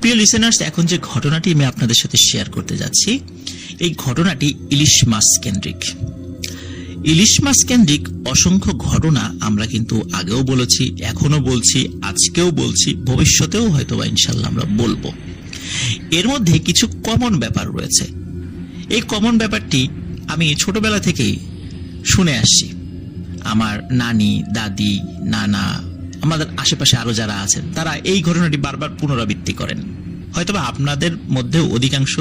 প্রিয় লিসেনার্স, এখন যে ঘটনাটি আমি আপনাদের সাথে শেয়ার করতে যাচ্ছি, এই ঘটনাটি ইলিশ মাছ কেন্দ্রিক। ইলিশ মাছ কেন্দ্রিক অসংখ্য ঘটনা আমরা কিন্তু আগেও বলেছি, এখনো বলছি, আজকেও বলছি, ভবিষ্যতেও হয়তো বা ইনশাল্লাহ আমরা বলবো। এর মধ্যে কিছু কমন ব্যাপার রয়েছে। এই কমন ব্যাপারটি আমি ছোটবেলা থেকেই শুনে আসছি। আমার নানি, দাদি, নানা, আমাদের আশেপাশে আরো যারা আছেন, তারা এই ঘটনাটি বারবার পুনরাবৃত্তি করেন। হয়তোবা আপনাদের মধ্যে অধিকাংশ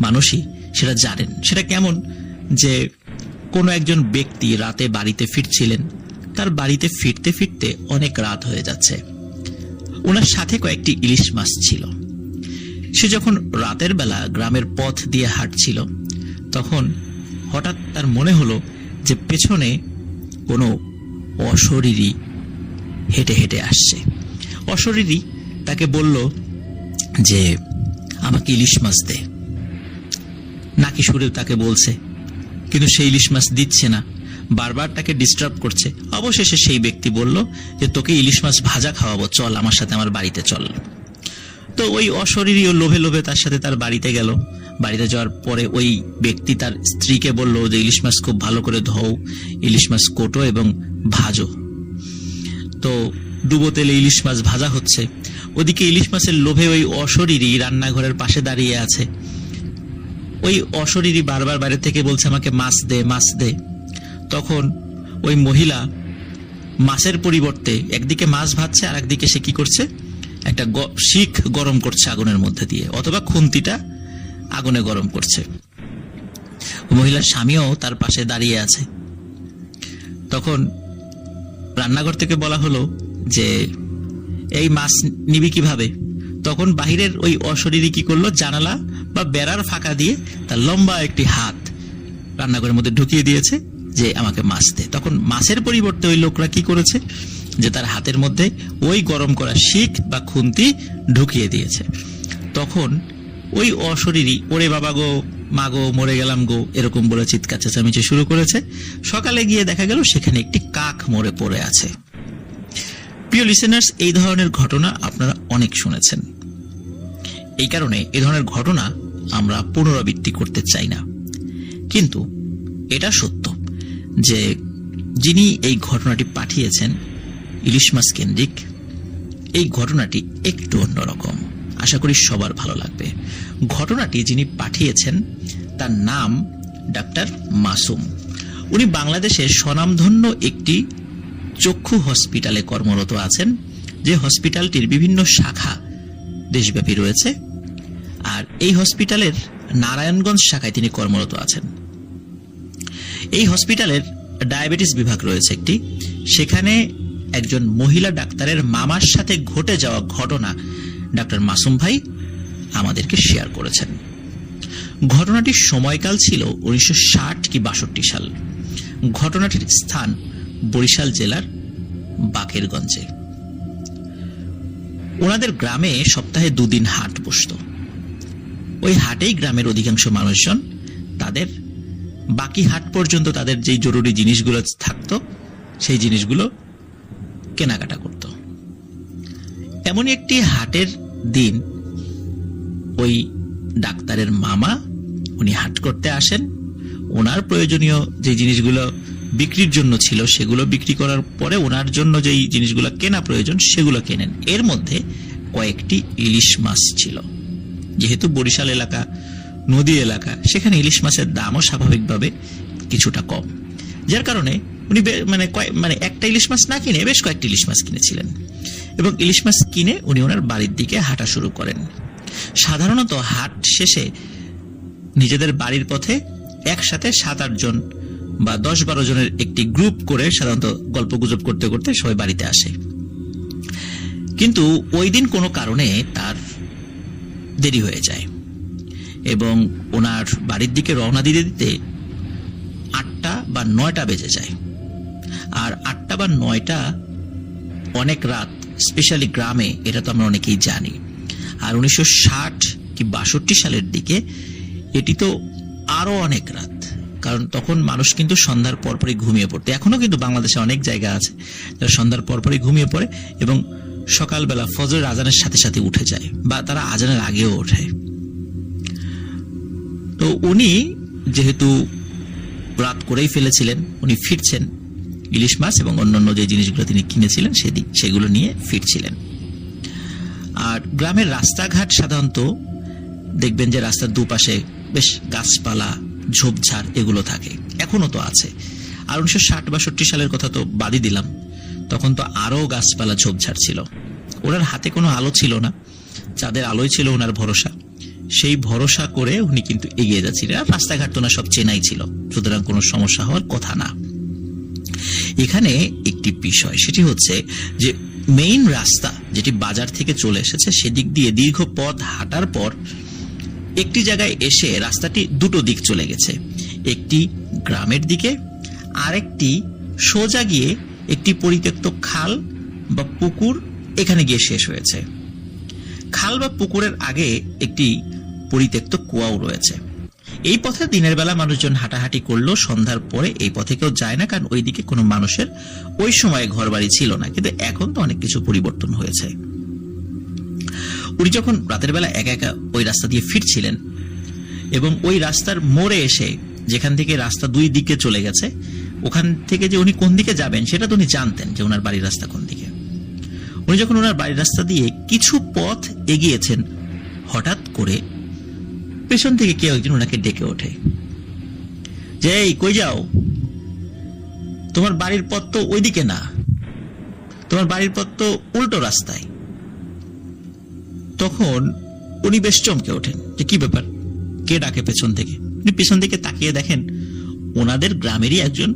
মানুষই সেটা জানেন। সেটা কেমন, যে কোনো একজন ব্যক্তি রাতে বাড়িতে ফিরছিলেন, তার বাড়িতে ফিরতে ফিরতে অনেক রাত হয়ে যাচ্ছে। ওনার সাথে কয়েকটি ইলিশ মাছ ছিল। সে যখন রাতের বেলা গ্রামের পথ দিয়ে হাঁটছিল, তখন হঠাৎ তার মনে হলো যে পেছনে কোনো অশরীরী হেঁটে হেঁটে আসছে। অশরীরী তাকে বলল যে আমাকে ইলিশ মাছ দে। নাকি সুরে তাকে বলছে, কিন্তু সেই ইলিশ মাছ দিচ্ছে না, বারবার তাকে ডিস্টার্ব করছে। অবশেষে সেই ব্যক্তি বলল যে তোকে ইলিশ মাছ ভাজা খাওয়াবো, চল আমার সাথে আমার বাড়িতে চল। তো ওই অশরীরী লোভে লোভে তার সাথে তার বাড়িতে গেল। বাড়িতে যাওয়ার পরে ওই ব্যক্তি তার স্ত্রীকে বলল যে ইলিশ মাছ খুব ভালো করে ধোও, ইলিশ মাছ কোটো এবং ভাজো। তো ডুবো তেলে ইলিশ মাছ ভাজা হচ্ছে। ওদিকে ইলিশ মাছের লোভে ওই অশরীরী রান্নাঘরের পাশে দাঁড়িয়ে আছে। ওই অশরীরী বারবার বাইরে থেকে বলছে আমাকে মাছ দে, মাছ দে। তখন ওই মহিলা মাছের পরিবর্তে একদিকে মাছ ভাজছে, আর একদিকে সে কি করছে, একটা শিখ গরম করছে আগুনের মধ্যে দিয়ে, অথবা খুন্তিটা আগুনে গরম করছে। মহিলার স্বামীও তার পাশে দাঁড়িয়ে আছে। তখন রান্নাঘর থেকে বলা হলো যে এই মাছ নিবি কিভাবে? তখন বাহিরের ওই অশরীরী কি করলো, জানালা বা বেড়ার ফাঁকা দিয়ে তার লম্বা একটি হাত রান্নাঘরের মধ্যে ঢুকিয়ে দিয়েছে যে আমাকে মাছ দে। তখন মাছের পরিবর্তে ওই লোকরা কি করেছে, যে তার হাতের মধ্যে ওই গরম করা শিখ বা খুন্তি ঢুকিয়ে দিয়েছে। তখন ওই অশরীরী ওরে বাবা গো, মা গো, মরে গেলাম গো, এরকম বলে চিৎকার চেঁচামেচি শুরু করেছে। সকালে গিয়ে দেখা গেল সেখানে একটি কাক মরে পড়ে আছে। প্রিয় লিসেনার্স, এই ধরনের ঘটনা আপনারা অনেক শুনেছেন। এই কারণে এই ধরনের ঘটনা আমরা পুনরাবৃত্তি করতে চাই না। কিন্তু এটা সত্য যে যিনি এই ঘটনাটি পাঠিয়েছেন ইলিশ মাছ কেন্দ্রিক, এই ঘটনাটি একটু অন্যরকম। আশা করি সবার ভালো লাগবে। ঘটনাটি যিনি পাঠিয়েছেন তার নাম ডাক্তার মাসুম। উনি বাংলাদেশের স্বনামধন্য একটি চক্ষু হসপিটালে কর্মরত আছেন, যে হসপিটালটির বিভিন্ন শাখা দেশব্যাপী রয়েছে। আর এই হসপিটালের নারায়ণগঞ্জ শাখায় তিনি কর্মরত আছেন। এই হসপিটালের ডায়াবেটিস বিভাগ রয়েছে একটি, সেখানে একজন মহিলা ডাক্তারের মামার সাথে ঘটে যাওয়া ঘটনা ডাক্তার মাসুম ভাই আমাদেরকে শেয়ার করেছেন। ঘটনাটির সময়কাল ছিল 1960 কি 62 সাল। ঘটনাটির স্থান বরিশাল জেলার বাকেরগঞ্জে। ওনাদের গ্রামে সপ্তাহে 2 দিন হাট বসত। ওই হাটেই গ্রামের অধিকাংশ মানুষজন তাদের বাকি হাট পর্যন্ত তাদের যেই জরুরি জিনিসগুলো থাকতো সেই জিনিসগুলো কেনাকাটা করত। এমনই একটি হাটের দিন ওই ডাক্তারের মামা উনি হাট করতে আসেন। ওনার প্রয়োজনীয় যে জিনিসগুলো বিক্রির জন্য ছিল সেগুলো বিক্রি করার পরে ওনার জন্য যেই জিনিসগুলো কেনা প্রয়োজন সেগুলো কেনেন। এর মধ্যে কয়েকটি ইলিশ মাছ ছিল। যেহেতু বরিশাল এলাকা নদী এলাকা, সেখানে ইলিশ মাছের দামও স্বাভাবিকভাবে কিছুটা কম, যার কারণে উনি মানে একটা ইলিশ মাছ না কিনে বেশ কয়েকটি ইলিশ মাছ কিনেছিলেন। এবং ইলিশ মাছ কিনে উনি ওনার বাড়ির দিকে হাঁটা শুরু করেন। সাধারণত হাট শেষে নিজেদের বাড়ির পথে একসাথে 7-8 জন বা 10-12 জনের একটি গ্রুপ করে সাধারণত গল্প গুজব করতে করতে সবাই বাড়িতে আসে। কিন্তু ওই দিন কোনো কারণে তার দেরি হয়ে যায় এবং ওনার বাড়ির দিকে রওনা দিতে দিতে 8টা বা 9টা বেজে যায়। আর 8টা বা 9টা অনেক রাত, স্পেশালি গ্রামে, এটা তো আমরা অনেকেই জানি। আর 1960 কি 62 সালের দিকে এটি তো আরো অনেক রাত, কারণ তখন মানুষ কিন্তু সন্ধ্যার পরপরই ঘুমিয়ে পড়তো। এখনো কিন্তু বাংলাদেশে অনেক জায়গা আছে যারা সন্ধ্যার পরপরই ঘুমিয়ে পড়ে এবং সকালবেলা ফজরের আজানের সাথে সাথে উঠে যায়, বা তারা আজানের আগেও ওঠে। তো উনি যেহেতু রাত করেই ফেলেছিলেন, উনি ফিরছেন ইলিশ মাছ এবং অন্যান্য যে জিনিসগুলো তিনি কিনেছিলেন সেগুলো নিয়ে ফিরছিলেন। আর গ্রামের রাস্তাঘাট সাধারণত দেখবেন যে রাস্তার দুপাশে বেশ গাছপালা, ঝোপঝাড় এগুলো থাকে, এখনো তো আছে। আর 1960-62 সালের কথা তো বাদই দিলাম, তখন তো আরো গাছপালা ঝোপঝাড় ছিল। ওনার হাতে কোনো আলো ছিল না, চাঁদের আলোই ছিল ওনার ভরসা। সেই ভরসা করে উনি কিন্তু এগিয়ে যাচ্ছিলেন। আর রাস্তাঘাট তো না সব চেনাই ছিল, সুতরাং কোনো সমস্যা হওয়ার কথা না। এখানে একটি বিষয়, সেটি হচ্ছে যে মেইন রাস্তা যেটি বাজার থেকে চলে এসেছে, সেদিক দিয়ে দীর্ঘ পথ হাঁটার পর একটি জায়গায় এসে রাস্তাটি দুটো দিক চলে গেছে, একটি গ্রামের দিকে, আরেকটি সোজা গিয়ে একটি পরিত্যক্ত খাল বা পুকুর এখানে গিয়ে শেষ হয়েছে। খাল বা পুকুরের আগে একটি পরিত্যক্ত কুয়াও রয়েছে। এই পথে দিনের বেলা মানুষজন হাঁটাহাঁটি করলেও সন্ধ্যার পরে এই পথে কেউ যায় না, কারণ ওইদিকে কোনো মানুষের ওই সময়ে ঘর বাড়ি ছিল না। কিন্তু এখন তো অনেক কিছু পরিবর্তন হয়েছে। উনি যখন রাতের বেলা একা একা ওই রাস্তা দিয়ে ফিরছিলেন এবং ওই রাস্তার মোড়ে এসে, যেখান থেকে রাস্তা দুই দিকে চলে গেছে, ওখান থেকে যে উনি কোন দিকে যাবেন সেটা তো উনি জানতেন যে ওনার বাড়ির রাস্তা কোন দিকে। উনি যখন ওনার বাড়ির রাস্তা দিয়ে কিছু পথ এগিয়েছেন, হঠাৎ করে পেছন থেকে কেউ একজন ওনাকে ডেকে ওঠে যে, এই কই যাও, তোমার বাড়ির পথ তো ওইদিকে না, তোমার বাড়ির পথ তো উল্টো রাস্তায়। তখন উনি বেশ চমকে ওঠেন যে কি ব্যাপার, কে ডাকে পেছন থেকে। উনি পেছন দিকে তাকিয়ে দেখেন ওনাদের গ্রামেরই একজন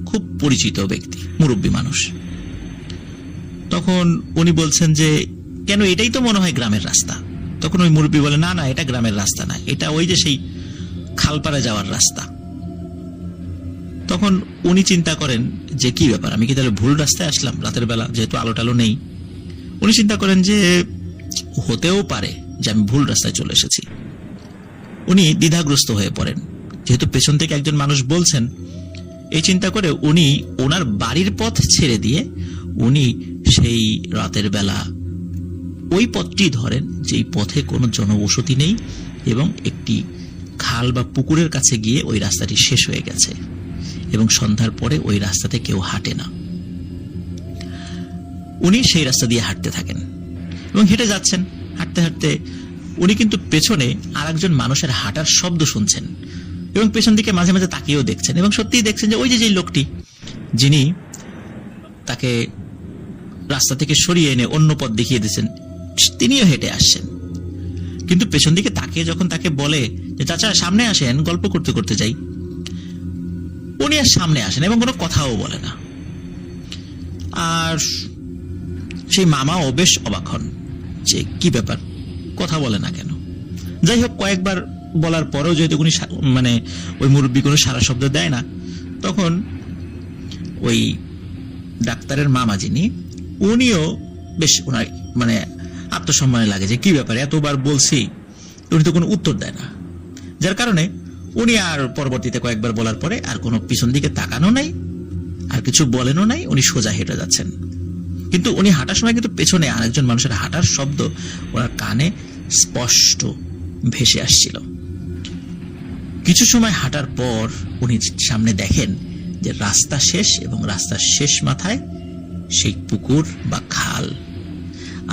খুব পরিচিত ব্যক্তি, মুরব্বী মানুষ। তখন উনি বলছেন যে, কেন, এটাই তো মনে হয় গ্রামের রাস্তা। তখন ওই মুরব্বী বলে, না না, এটা গ্রামের রাস্তা না, এটা ওই যে সেই খালপাড়ে যাওয়ার রাস্তা। তখন উনি চিন্তা করেন যে কি ব্যাপার, আমি কি তাহলে ভুল রাস্তায় আসলাম রাতের বেলা, যেহেতু আলো টালো নেই। উনি চিন্তা করেন যে হতেও পারে যে আমি ভুল রাস্তায় চলে এসেছি। উনি দ্বিধাগ্রস্ত হয়ে পড়েন, যেহেতু পেছন থেকে একজন মানুষ বলছেন। এই চিন্তা করে উনি ওনার বাড়ির পথ ছেড়ে দিয়ে উনি সেই রাতের বেলা ওই পথটি ধরেন, যেই পথে কোনো জনবসতি নেই এবং একটি খাল বা পুকুরের কাছে গিয়ে ওই রাস্তাটি শেষ হয়ে গেছে এবং সন্ধ্যার পরে ওই রাস্তাতে কেউ হাঁটে না। উনি সেই রাস্তা দিয়ে হাঁটতে থাকেন এবং হেঁটে যাচ্ছেন। হাঁটতে হাঁটতে উনি কিন্তু পেছনে আর একজন মানুষের হাঁটার শব্দ শুনছেন এবং পেছন দিকে মাঝে মাঝে তাকিয়েও দেখছেন, এবং সত্যিই দেখছেন যে ওই যে লোকটি যিনি তাকে রাস্তা থেকে সরিয়ে এনে অন্য পথ দেখিয়ে দিচ্ছেন, তিনিও হেঁটে আসছেন। কিন্তু পেছন দিকে তাকিয়ে যখন তাকে বলে যে, চাচা সামনে আসেন, গল্প করতে করতে যাই, উনি আর সামনে আসেন এবং কোনো কথাও বলে না। আর সেই মামাও বেশ অবাক হন যে কি ব্যাপার, কথা বলে না কেন। যাই হোক, কয়েকবার বলার পরেও যেহেতু উনি ওই মুরব্বী কোনো সারা শব্দ দেয় না, তখন ওই ডাক্তারের মামা যিনি, উনিও বেশ ওনার আত্মসম্মানে লাগে যে কি ব্যাপার, এতবার বলছি, উনি তো কোনো উত্তর দেয় না। যার কারণে উনি আর পরবর্তীতে কয়েকবার বলার পরে আর কোনো পিছন দিকে তাকানো নাই, আর কিছু বলেনও নাই, উনি সোজা হেঁটে যাচ্ছেন। কিন্তু উনি হাঁটার সময় কিন্তু পেছনে আরেকজন মানুষের হাঁটার শব্দ ওনার কানে স্পষ্ট ভেসে আসছিল। কিছু সময় হাঁটার পর উনি সামনে দেখেন যে রাস্তা শেষ, এবং রাস্তার শেষ মাথায় সেই পুকুর বা খাল,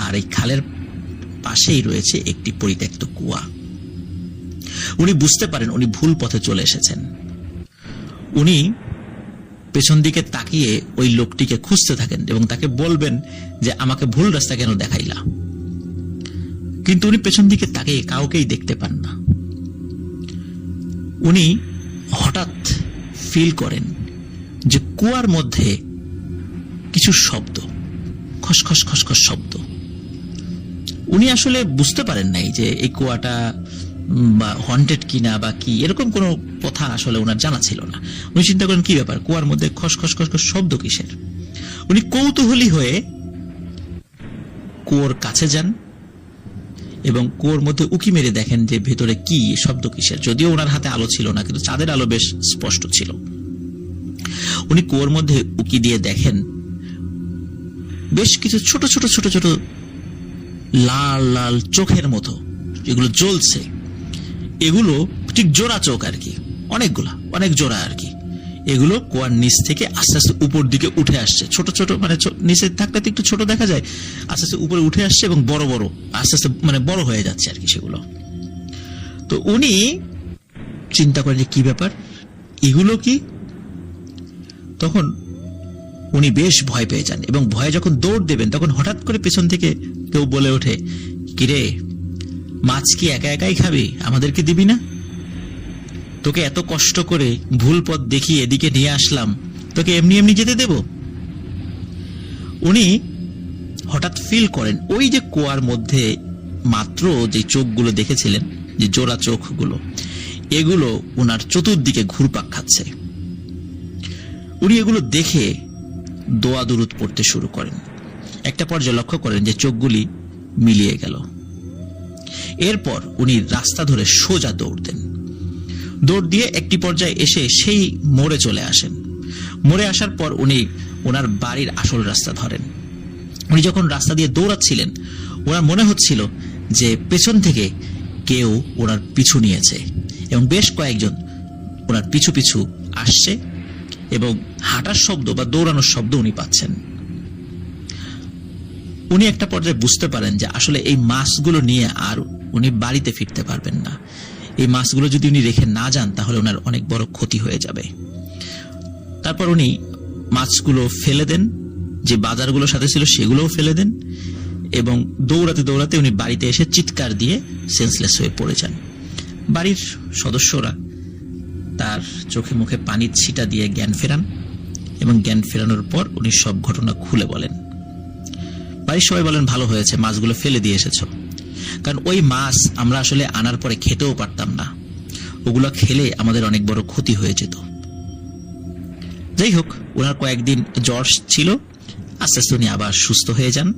আর এই খালের পাশেই রয়েছে একটি পরিত্যক্ত কুয়া। উনি বুঝতে পারেন উনি ভুল পথে চলে এসেছেন। উনি পেছন দিকে তাকিয়ে ওই লোকটিকে খুঁজতে থাকেন এবং তাকে বলবেন যে আমাকে ভুল রাস্তা কেন দেখাইলা। কিন্তু উনি পেছন দিকে তাকিয়ে কাউকেই দেখতে পান না। উনি হঠাৎ ফিল করেন যে কুয়ার মধ্যে কিছু শব্দ, খসখস খসখস শব্দ। উনি আসলে বুঝতে পারেন নাই যে এই কুয়াটা বা হন্টেড কিনা বা কি, এরকম কোনো কথা আসলে ওনার জানা ছিল না। উনি চিন্তা করেন কি ব্যাপার, কুয়ার মধ্যে খসখস খসখস শব্দ কিসের। উনি কৌতূহলী হয়ে কুয়োর কাছে যান এবং কুয়োর মধ্যে উকি মেরে দেখেন যে ভেতরে কি, শব্দ কিসের। যদিও ওনার হাতে আলো ছিল না, কিন্তু চাঁদের আলো বেশ স্পষ্ট ছিল। উনি কুয়োর মধ্যে উকি দিয়ে দেখেন বেশ কিছু ছোট ছোট ছোট ছোট লাল লাল চোখের মতো যেগুলো জ্বলছে, এগুলো ঠিক জোড়া চোখ আর কি, অনেক জোড়া আর কি। এগুলো কুয়ার নিচ থেকে আস্তে আস্তে উপর দিকে উঠে আসছে, ছোট ছোট, মানে নিচে থাকলে তো একটু ছোট দেখা যায়, আস্তে আস্তে উপরে উঠে আসছে এবং বড় বড় আস্তে আস্তে মানে বড় হয়ে যাচ্ছে আর কি সেগুলো। তো উনি চিন্তা করেন যে কি ব্যাপার, এগুলো কি? তখন উনি বেশ ভয় পেয়ে যান এবং ভয়ে যখন দৌড় দেবেন তখন হঠাৎ করে পেছন থেকে কেউ বলে ওঠে, কিরে মাছ কি একা একাই খাবি, আমাদেরকে দিবি না? তোকে এত কষ্ট করে ভুল পথ দেখিয়ে এদিকে নিয়ে আসলাম, তোকে এমনি এমনি যেতে দেব? উনি হঠাৎ ফিল করেন ওই যে কুয়ার মধ্যে মাত্র যে চোখগুলো দেখেছিলেন, যে জোড়া চোখগুলো, এগুলো ওনার চতুর্দিকে ঘুরপাক খাচ্ছে। উনি এগুলো দেখে দোয়া দুরুদ পড়তে শুরু করেন। একটা পর্যায়ে লক্ষ্য করেন যে চোখগুলি মিলিয়ে গেল। এরপর উনি রাস্তা ধরে সোজা দৌড় দেন। দৌড় দিয়ে একটি পর্যায়ে এসে সেই মোড়ে চলে আসেন। মোড়ে আসার পর উনি ওনার বাড়ির আসল রাস্তা ধরেন। উনি যখন রাস্তা দিয়ে দৌড়াচ্ছিলেন, ওনার মনে হচ্ছিল যে পেছন থেকে কেউ ওনার পিছু নিয়েছে এবং বেশ কয়েকজন ওনার পিছু পিছু আসছে এবং হাঁটার শব্দ বা দৌড়ানোর শব্দ উনি পাচ্ছেন। উনি একটা পর্যায়ে বুঝতে পারেন যে আসলে এই মাছগুলো নিয়ে আর উনি বাড়িতে ফিরতে পারবেন না। এই মাছগুলো যদি উনি রেখে না যান তাহলে ওনার অনেক বড় ক্ষতি হয়ে যাবে। তারপর উনি মাছগুলো ফেলে দেন, যে বাজারগুলোর সাথে ছিল সেগুলোও ফেলে দেন এবং দৌড়াতে দৌড়াতে উনি বাড়িতে এসে চিৎকার দিয়ে সেন্সলেস হয়ে পড়ে যান। বাড়ির সদস্যরা তার চোখে মুখে পানির ছিটা দিয়ে জ্ঞান ফেরান এবং জ্ঞান ফেরানোর পর উনি সব ঘটনা খুলে বলেন। বাড়ির সবাই বলেন, ভালো হয়েছে মাছগুলো ফেলে দিয়ে এসেছো, কারণ ওই মাছ আমরা আসলে আনার পরে খেতেও পারতাম না, ওগুলো খেলে আমাদের অনেক বড় ক্ষতি হয়ে যেত। যাই হোক, ওনার কয়েকদিন জ্বর ছিল, আস্তে আস্তে উনি আবার সুস্থ হয়ে যান।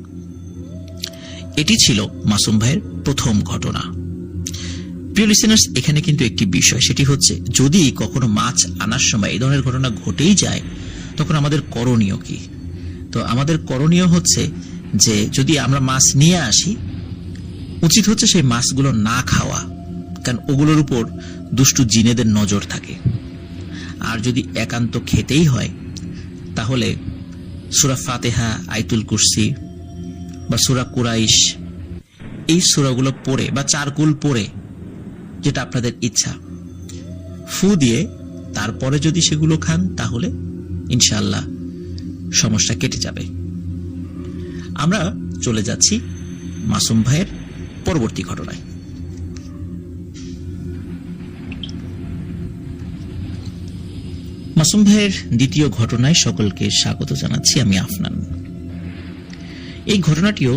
এটি ছিল মাসুম ভাইয়ের প্রথম ঘটনা। প্রিয় লিসেনার্স, এখানে কিন্তু একটি বিষয়, সেটি হচ্ছে যদি কখনো মাছ আনার সময় এই ধরনের ঘটনা ঘটেই যায় তখন আমাদের করণীয় কি? তো আমাদের করণীয় হচ্ছে যে যদি আমরা মাছ নিয়ে আসি, উচিত হচ্ছে সেই মাছগুলো না খাওয়া, কারণ ওগুলোর উপর দুষ্টু জিনেদের নজর থাকে। আর যদি একান্ত খেতেই হয় তাহলে সূরা ফাতিহা, আয়াতুল কুরসি বা সূরা কুরাইশ, এই সূরাগুলো পড়ে বা চারকুল পড়ে, যেটা আপনাদের ইচ্ছা, ফু দিয়ে তারপরে যদি সেগুলো খান তাহলে ইনশাআল্লাহ সমস্যা কেটে যাবে। আমরা চলে যাচ্ছি মাসুম ভাইয়ের পরবর্তী ঘটনায়। মাসুম ভাইয়ের দ্বিতীয় ঘটনায় সকলকে স্বাগত জানাচ্ছি, আমি আফনান। এই ঘটনাটিও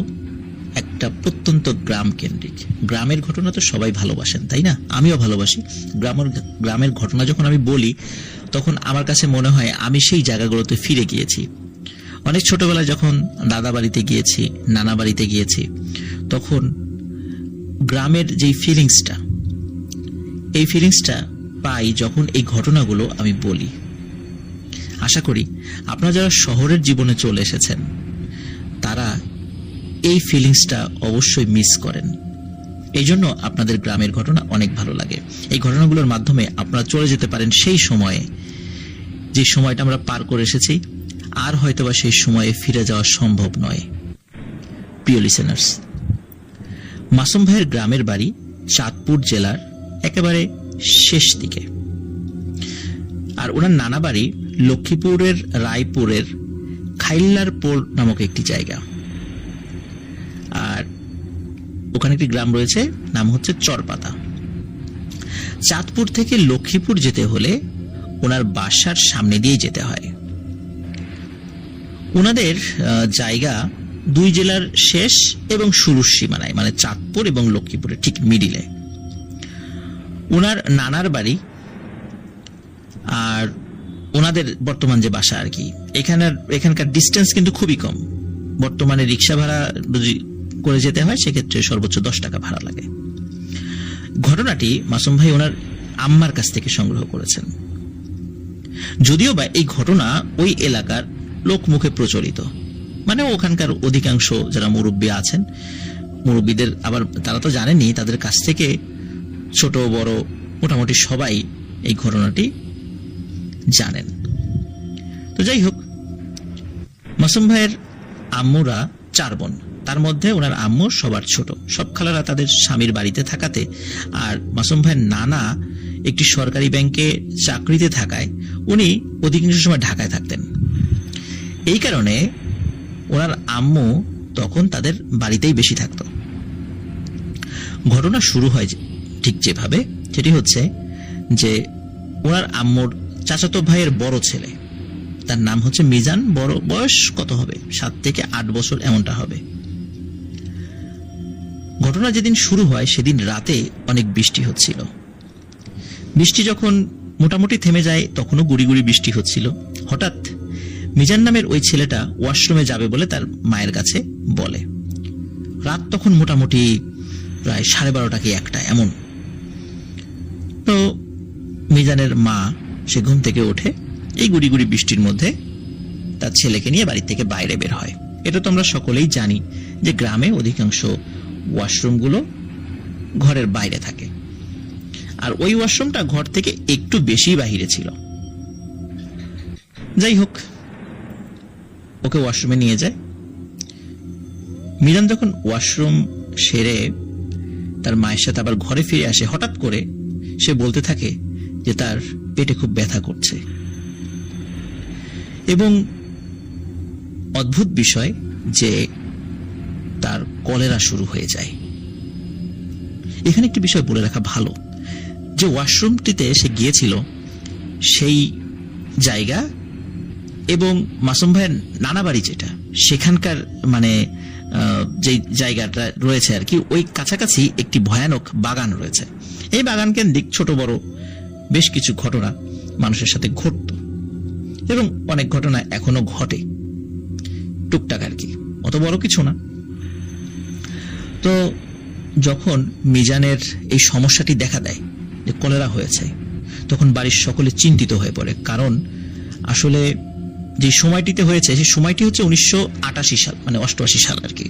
একটা প্রত্যন্ত গ্রাম কেন্দ্রিক। গ্রামের ঘটনা তো সবাই ভালোবাসেন, তাই না? আমিও ভালোবাসি। গ্রামের ঘটনা যখন আমি বলি তখন আমার কাছে মনে হয় আমি সেই জায়গাগুলোতে ফিরে গিয়েছি। অনেক ছোটবেলায় যখন দাদা বাড়িতে গিয়েছি, নানা বাড়িতে গিয়েছি, তখন গ্রামের যেই ফিলিংসটা, এই ফিলিংসটা পাই যখন এই ঘটনাগুলো আমি বলি। আশা করি আপনারা যারা শহরের জীবনে চলে এসেছেন তারা এই ফিলিংসটা অবশ্যই মিস করেন। এই জন্য আপনাদের গ্রামের ঘটনা অনেক ভালো লাগে। এই ঘটনাগুলোর মাধ্যমে আপনারা চলে যেতে পারেন সেই সময়ে, যে সময়টা আমরা পার করে এসেছি, আর হয়তোবা সেই সময়ে ফিরে যাওয়া সম্ভব নয়। প্রিয় লিসেনার্স, মাসুম ভাইয়ের গ্রামের বাড়ি চাঁদপুর জেলার একেবারে শেষ দিকে, আর ওনার নানা বাড়ি লক্ষ্মীপুরের রায়পুরের খাইল্লারপুর নামক একটি জায়গা। আর ওখানে একটি গ্রাম রয়েছে, নাম হচ্ছে চরপাতা। চাঁদপুর থেকে লক্ষ্মীপুর যেতে হলে ওনার বাসার সামনে দিয়ে যেতে হয়। ওনাদের জায়গা দুই জেলার শেষ এবং শুরুর সীমানায়, মানে চাঁদপুর এবং লক্ষ্মীপুরের ঠিক মিডিলে ওনার নানার বাড়ি। আর ওনাদের বর্তমান যে বাসা আর কি, এখানকার ডিস্টেন্স কিন্তু খুবই কম। বর্তমানে রিক্সা ভাড়া যদি করে যেতে হয় সেক্ষেত্রে সর্বোচ্চ 10 টাকা ভাড়া লাগে। ঘটনাটি মাসুম ভাই ওনার আম্মার কাছ থেকে সংগ্রহ করেছেন। যদিও বা এই ঘটনা ওই এলাকার লোকমুখে প্রচলিত, মানে ওখানকার অধিকাংশ যারা মুরব্বী আছেন, মুরব্বীদের আবার তারা তো জানেনই, তাদের কাছ থেকে ছোট বড় মোটামুটি সবাই এই ঘটনাটি জানেন। তো যাই হোক, মাসুম ভাইয়ের আম্মুরা 4 বোন, তার মধ্যে ওনার আম্মু সবার ছোট। সব খালারা তাদের স্বামীর বাড়িতে থাকাতে আর মাসুম ভাইয়ের নানা একটি সরকারি ব্যাংকে চাকরিতে থাকায় উনি অধিকাংশ সময় ঢাকায় থাকতেন। এই কারণে ওনার আম্মু তখন তাদের বাড়িতেই বেশি থাকত। ঘটনা শুরু হয় ঠিক যেভাবে, সেটি হচ্ছে যে ওনার আম্মুর চাচাতো ভাইয়ের বড় ছেলে, তার নাম হচ্ছে মিজান, বড় বয়স কত হবে, 7 থেকে 8 বছর এমনটা হবে। ঘটনা যেদিন শুরু হয় সেদিন রাতে অনেক বৃষ্টি হচ্ছিল। বৃষ্টি যখন মোটামুটি থেমে যায় তখনও গুড়ি গুড়ি বৃষ্টি হচ্ছিল। হঠাৎ মিজান নামের ওই ছেলেটা ওয়াশরুমে যাবে বলে তার মায়ের কাছে বলে। রাত তখন মোটামুটি প্রায় 12:30 কি 1টা এমন। তো মিজানের মা সে ঘুম থেকে ওঠে, এই গুড়ি গুড়ি বৃষ্টির মধ্যে তার ছেলেকে নিয়ে বাড়ি থেকে বাইরে বের হয়। এটা তো আমরা সকলেই জানি যে গ্রামে অধিকাংশ ওয়াশরুমগুলো ঘরের বাইরে থাকে, আর ওই ওয়াশরুমটা ঘর থেকে একটু বেশি বাহিরে ছিল। যাই হোক, ওকে ওয়াশরুমে নিয়ে যায়। মিজান যখন ওয়াশরুম সেরে তার মায়ের সাথে আবার ঘরে ফিরে আসে, হঠাৎ করে সে বলতে থাকে যে তার পেটে খুব ব্যথা করছে, এবং অদ্ভুত বিষয় যে তার কলেরা শুরু হয়ে যায়। এখানে একটি বিষয় বলে রাখা ভালো যে ওয়াশরুমটিতে সে গিয়েছিল সেই জায়গা এবং মাসুম ভাইয়ের নানা বাড়ি যেটা, সেখানকার মানে যে জায়গাটা রয়েছে আর কি, ওই কাছাকাছি একটি ভয়ানক বাগান রয়েছে। এই বাগান কেন্দ্রিক ছোট বড় বেশ কিছু ঘটনা মানুষের সাথে ঘটত, এবং অনেক ঘটনা এখনো ঘটে টুকটাক আর কি, অত বড় কিছু না। তো যখন মিজানের এই সমস্যাটি দেখা দেয় যে কলেরা হয়েছে, তখন বাড়ির সকলে চিন্তিত হয়ে পড়ে। কারণ আসলে যে সময়টিতে হয়েছে সেই সময়টি হচ্ছে 1988 সাল, মানে 88 সাল আর কি।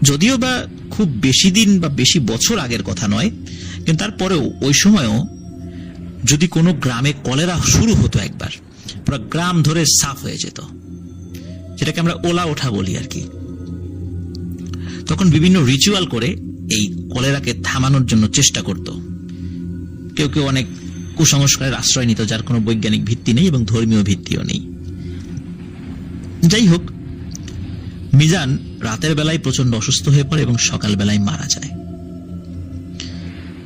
যদিও বা খুব বেশি দিন বা বেশি বছর আগের কথা নয়, কিন্তু তারপরেও ওই সময়ও যদি কোনো গ্রামে কলেরা শুরু হতো একবার, পুরো গ্রাম ধরে সাফ হয়ে যেত, যেটাকে আমরা ওলা ওঠা বলি আর কি। তখন বিভিন্ন রিচুয়াল করে এই কলেরাকে থামানোর জন্য চেষ্টা করত। কেউ কেউ অনেক কুসংস্কারের আশ্রয় নিত, যার কোনো বৈজ্ঞানিক ভিত্তি নেই এবং ধর্মীয় ভিত্তিও নেই। যাই হোক, মিজান রাতের বেলায় প্রচন্ড অসুস্থ হয়ে পড়ে এবং সকাল বেলায় মারা যায়।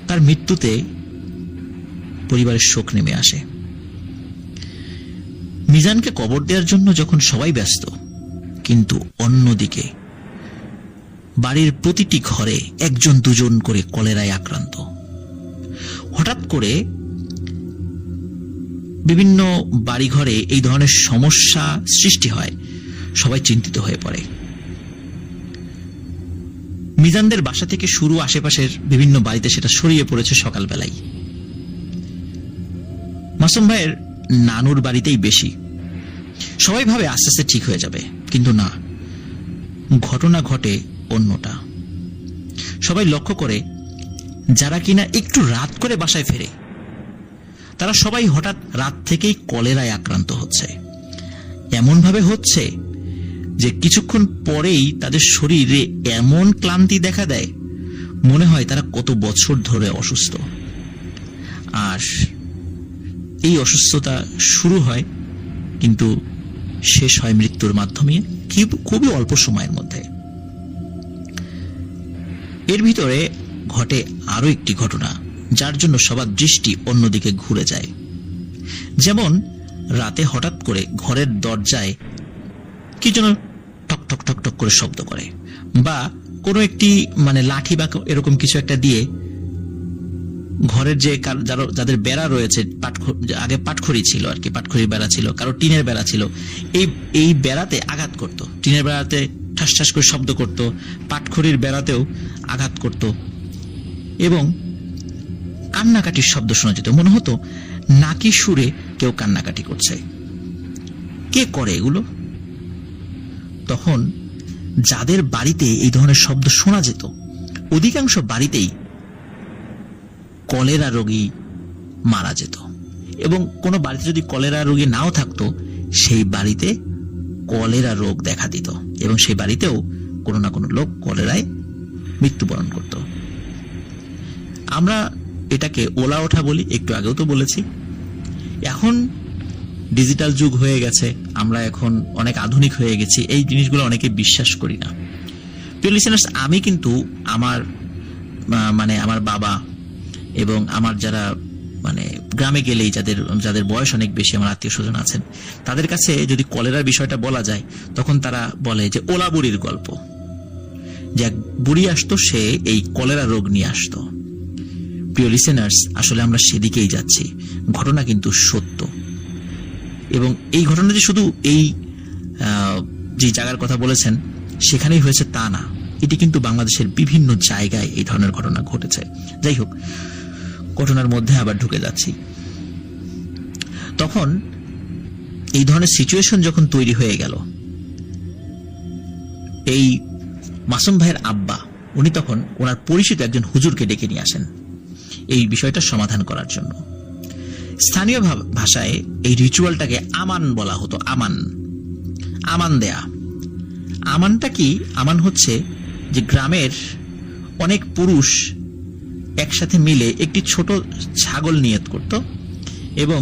তার মৃত্যুতে পরিবারের শোক নেমে আসে। মিজানকে কবর দেওয়ার জন্য যখন সবাই ব্যস্ত, কিন্তু অন্যদিকে বাড়ির প্রতিটি ঘরে 1-2 করে কলেরায় আক্রান্ত। হঠাৎ করে বিভিন্ন বাড়িঘরে এই ধরনের সমস্যা সৃষ্টি হয়, সবাই চিন্তিত হয়ে পড়ে। মিজানদের বাসা থেকে শুরু আশেপাশের বিভিন্ন বাড়িতে সেটা ছড়িয়ে পড়েছে সকালবেলায়। মাসুম ভাইয়ের নানুর বাড়িতেই বেশি। সবাই ভাবে আস্তে আস্তে ঠিক হয়ে যাবে, কিন্তু না, ঘটনা ঘটে অন্যটা। সবাই লক্ষ্য করে যারা কিনা একটু রাত করে বাসায় ফেরে, তারা সবাই হঠাৎ রাত থেকেই কলেরায় আক্রান্ত হচ্ছে। এমন ভাবে হচ্ছে যে কিছুক্ষণ পরেই তাদের শরীরে এমন ক্লান্তি দেখা দেয়, মনে হয় তারা কত বছর ধরে অসুস্থ। আর এই অসুস্থতা শুরু হয় কিন্তু শেষ হয় মৃত্যুর মাধ্যমে, খুবই অল্প সময়ের মধ্যে। এর ভিতরে ঘটে আরো একটি ঘটনা, যার জন্য সবার দৃষ্টি অন্যদিকে ঘুরে যায়। যেমন রাতে হঠাৎ করে ঘরের দরজায় কি যেন টক টক টক টক করে শব্দ করে, বা কোনো একটি মানে লাঠি বা এরকম কিছু একটা দিয়ে ঘরের যে যাদের বেড়া রয়েছে, আগে পাটখড়ি ছিল আর কি, পাটখড়ির বেড়া ছিল, কারো টিনের বেড়া ছিল, এই বেড়াতে আঘাত করত। টিনের বেড়াতে ঠাস ঠাস করে শব্দ করত, পাটখড়ির বেড়াতেও আঘাত করত, এবং কান্নাকাটির শব্দ শোনা যেত। মনে হতো নাকি সুরে কেউ কান্নাকাটি করছে। কে করে এগুলো? তখন যাদের বাড়িতে এই ধরনের শব্দ শোনা যেত অধিকাংশ বাড়িতেই কলেরা রোগী মারা যেত, এবং কোনো বাড়িতে যদি কলেরা রোগী নাও থাকতো সেই বাড়িতে কলেরা রোগ দেখা দিত এবং সেই বাড়িতেও কোনো না কোনো লোক কলেরায় মৃত্যুবরণ করত। আমরা এটাকে ওলা ওঠা বলি, একটু আগেও তো বলেছি। এখন ডিজিটাল যুগ হয়ে গেছে, আমরা এখন অনেক আধুনিক হয়ে গেছি, এই জিনিসগুলো অনেকে বিশ্বাস করি না। প্রিয় লিসেনার্স, আমি কিন্তু আমার বাবা এবং আমার যারা গ্রামে গেলেই যাদের বয়স অনেক বেশি, আমার আত্মীয় স্বজন আছেন, তাদের কাছে যদি কলেরার বিষয়টা বলা যায় তখন তারা বলে যে ওলা বুড়ির গল্প, যে এক বুড়ি আসতো, সে এই কলেরা রোগ নিয়ে আসতো। প্রিয় লিসেনার্স, আসলে আমরা সেদিকেই যাচ্ছি। ঘটনা কিন্তু সত্য, এবং এই ঘটনা যে শুধু এই যে জায়গার কথা বলেছেন সেখানেই হয়েছে তা না, এটি কিন্তু বাংলাদেশের বিভিন্ন জায়গায় এই ধরনের ঘটনা ঘটেছে। যাই হোক, ঘটনার মধ্যে আবার ঢুকে যাচ্ছি। তখন এই ধরনের সিচুয়েশন যখন তৈরি হয়ে গেল, এই মাসুম ভাইয়ের আব্বা উনি তখন ওনার পরিচিত একজন হুজুরকে ডেকে নিয়ে আসেন এই বিষয়টা সমাধান করার জন্য। স্থানীয় ভাষায় এই রিচুয়ালটাকে আমান বলা হতো। আমান দেয়া। আমানটা কি? আমান হচ্ছে যে গ্রামের অনেক পুরুষ একসাথে মিলে একটি ছোট ছাগল নিয়ত করত এবং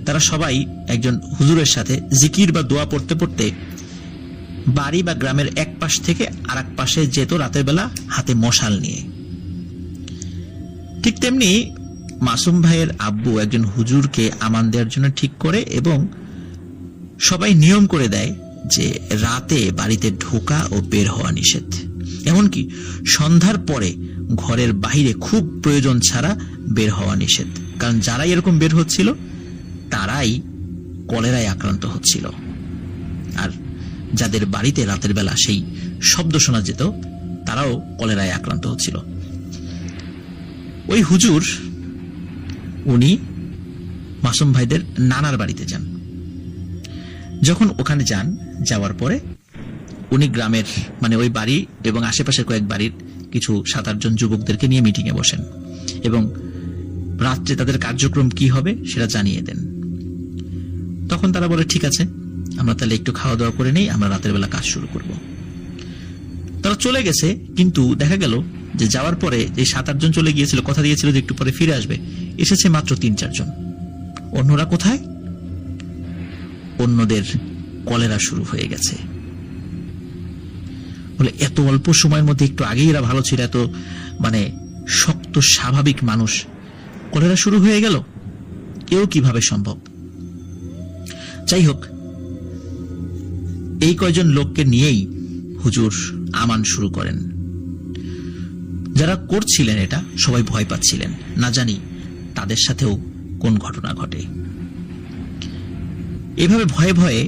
তারা সবাই একজন হুজুরের সাথে জিকির বা দোয়া পড়তে পড়তে বাড়ি বা গ্রামের এক পাশ থেকে আর এক পাশে যেত রাতের বেলা হাতে মশাল নিয়ে। ঠিক তেমনি মাসুম ভাইয়ের আব্বু একজন হুজুরকে আমান দেওয়ার জন্য ঠিক করে এবং সবাই নিয়ম করে দেয় যে রাতে বাড়িতে ঢোকা ও বের হওয়া নিষেধ, এমনকি সন্ধ্যার পরে ঘরের বাইরে খুব প্রয়োজন ছাড়া বের হওয়া নিষেধ। কারণ যারাই এরকম বের হচ্ছিল তারাই কলেরায় আক্রান্ত হচ্ছিল, আর যাদের বাড়িতে রাতের বেলা সেই শব্দ শোনা যেত তারাও কলেরায় আক্রান্ত হচ্ছিল। ওই হুজুর উনি মাসুম ভাইদের নানার বাড়িতে যান। যখন ওখানে যাওয়ার পরে উনি গ্রামের ওই বাড়ি এবং আশেপাশের কয়েক বাড়ির কিছু 7-8 জন যুবকদেরকে নিয়ে মিটিং এ বসেন এবং রাত্রে তাদের কার্যক্রম কি হবে সেটা জানিয়ে দেন। তখন তারা বলে, ঠিক আছে, আমরা তাহলে একটু খাওয়া দাওয়া করে নেই, আমরা রাতের বেলা কাজ শুরু করব। তারা চলে গেছে, কিন্তু দেখা গেল যে যাওয়ার পরে যে 7-8 জন চলে গিয়েছিল, কথা দিয়েছিল যে একটু পরে ফিরে আসবে, এসেছে মাত্র 3-4 জন। অন্যরা কোথায়? অন্যদের কলেরা শুরু হয়ে গেছে। বলে এত অল্প সময়ের মধ্যে, একটু আগেই এরা ভালো ছিল, এত শক্ত স্বাভাবিক মানুষ, কলেরা শুরু হয়ে গেল, এও কিভাবে সম্ভব? যাই হোক, এই কয়জন লোককে নিয়েই হুজুর আমান শুরু করেন। যারা করছিলেন এটা সবাই ভয় পাচ্ছিলেন, না জানি তাদের সাথেও কোন ঘটনা ঘটে। এভাবে ভয়ে ভয়ে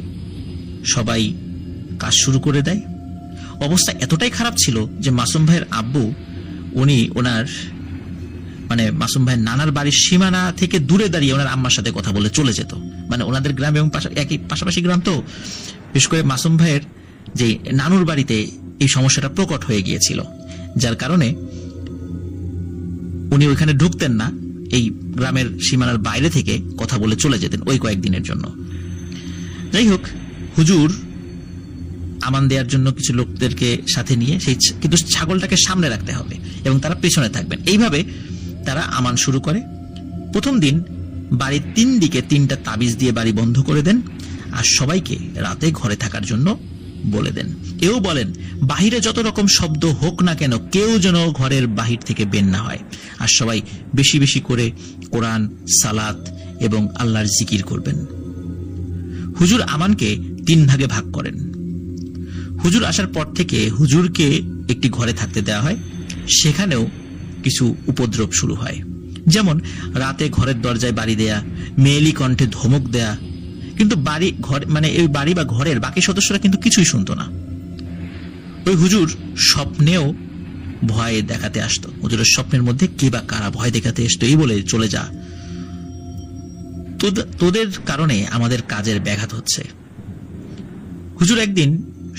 সবাই কাজ শুরু করে দেয়। অবস্থা এতটাই খারাপ ছিল যে মাসুম ভাইয়ের আব্বু উনি ওনার মাসুম ভাইয়ের নানার বাড়ির সীমানা থেকে দূরে দাঁড়িয়ে ওনার আম্মার সাথে কথা বলে চলে যেত। ওনাদের গ্রাম এবং একই পাশাপাশি গ্রাম, তো বিশেষ করে মাসুম ভাইয়ের যে নানুর বাড়িতে এই সমস্যাটা প্রকট হয়ে গিয়েছিল, যার কারণে উনি ওইখানে ঢুকতেন না, এই গ্রামের সীমানার বাইরে থেকে কথা বলে চলে যেতেন ওই কয়েকদিনের জন্য। যাই হোক, হুজুর আমান দেওয়ার জন্য কিছু লোকদেরকে সাথে নিয়ে কিন্তু ছাগলটাকে সামনে রাখতে হবে এবং তারা পেছনে থাকবেন, এইভাবে তারা আমান শুরু করে। প্রথম দিন বাড়ির 3 দিকে 3টা তাবিজ দিয়ে বাড়ি বন্ধ করে দেন আর সবাইকে রাতে ঘরে থাকার জন্য বলে দেন। এও বলেন বাহিরে যত রকম শব্দ হোক না কেন কেউ যেন ঘরের বাহির থেকে বের না হয়, আর সবাই বেশি বেশি করে কোরআন, সালাত এবং আল্লাহর জিকির করবেন। হুজুর আমানকে 3 ভাগে ভাগ করেন। হুজুর আসার পর থেকে হুজুরকে একটি ঘরে থাকতে দেওয়া হয়, সেখানেও কিছু উপদ্রব শুরু হয়, যেমন রাতে ঘরের দরজায় বাড়ি দেয়া, মেয়েলি কণ্ঠে ধমক দেয়া। কিন্তু এই বাড়ি বা ঘরের বাকি সদস্যরা কিন্তু কিছুই শুনতো না। ওই হুজুর স্বপ্নেও ভয় দেখাতে আসতো। হুজুরের স্বপ্নের মধ্যে কে বা কারা ভয় দেখাতে আসতো, এই বলে চলে যা, তোদের কারণে আমাদের কাজের ব্যাঘাত হচ্ছে। হুজুর একদিন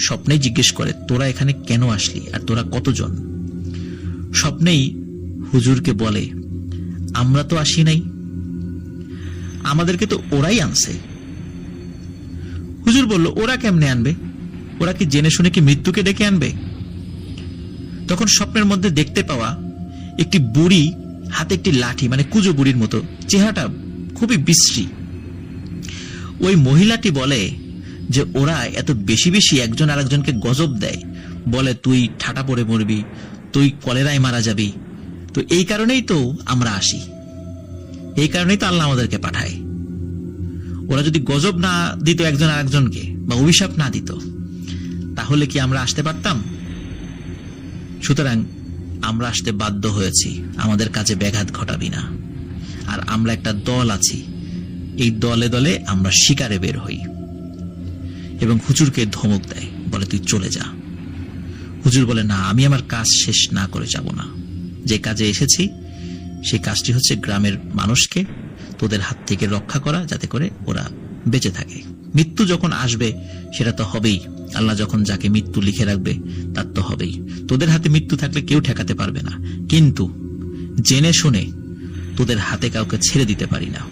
স্বপ্নেই জিজ্ঞেস করে, তোরা এখানে কেন আসলি আর তোরা কতজন? স্বপ্নেই হুজুরকে বলে, আমরা তো আসি নাই, আমাদেরকে তো ওরাই আনছে। হুজুর বলল, ওরা কেমনে আনবে? ওরা কি জেনে শুনে কি মৃত্যুকে ডেকে আনবে? তখন স্বপ্নের মধ্যে দেখতে পাওয়া একটি বুড়ি, হাতে একটি লাঠি, মানে কুজো বুড়ির মতো, চেহারাটা খুবই বিশ্রী। ওই মহিলাটি বলে যে ওরা এত বেশি বেশি একজন আরেকজনকে গজব দেয়, বলে তুই ঠাটা পড়ে মরবি, তুই কলেরায় মারা যাবি। তো এই কারণেই তো আমরা আসি, এই কারণেই তো আল্লাহ আমাদেরকে পাঠায়। ওরা যদি গজব না দিত একজন আরেকজনকে, বা অভিশাপ না দিত, তাহলে কি আমরা আসতে পারতাম? সুতরাং আমরা আসতে বাধ্য হয়েছি, আমাদের কাজে ব্যাঘাত ঘটাবি না। আর আমরা একটা দল আছি, এই দলে দলে আমরা শিকারে বের হই। এবং হুজুরকে ধমক দেয়, বলে তুই চলে যা। হুজুর বলে, না, আমি আমার কাজ শেষ না করে যাব না। যে কাজে এসেছি সেই কাজটি হচ্ছে গ্রামের মানুষকে তোদের হাত থেকে রক্ষা করা, যাতে করে ওরা বেঁচে থাকে। মৃত্যু যখন আসবে সেটা তো হবেই, আল্লাহ যখন যাকে মৃত্যু লিখে রাখবে তার তো হবেই। তোদের হাতে মৃত্যু থাকলে কেউ ঠেকাতে পারবে না, কিন্তু জেনে শুনে তোদের হাতে কাউকে ছেড়ে দিতে পারি না।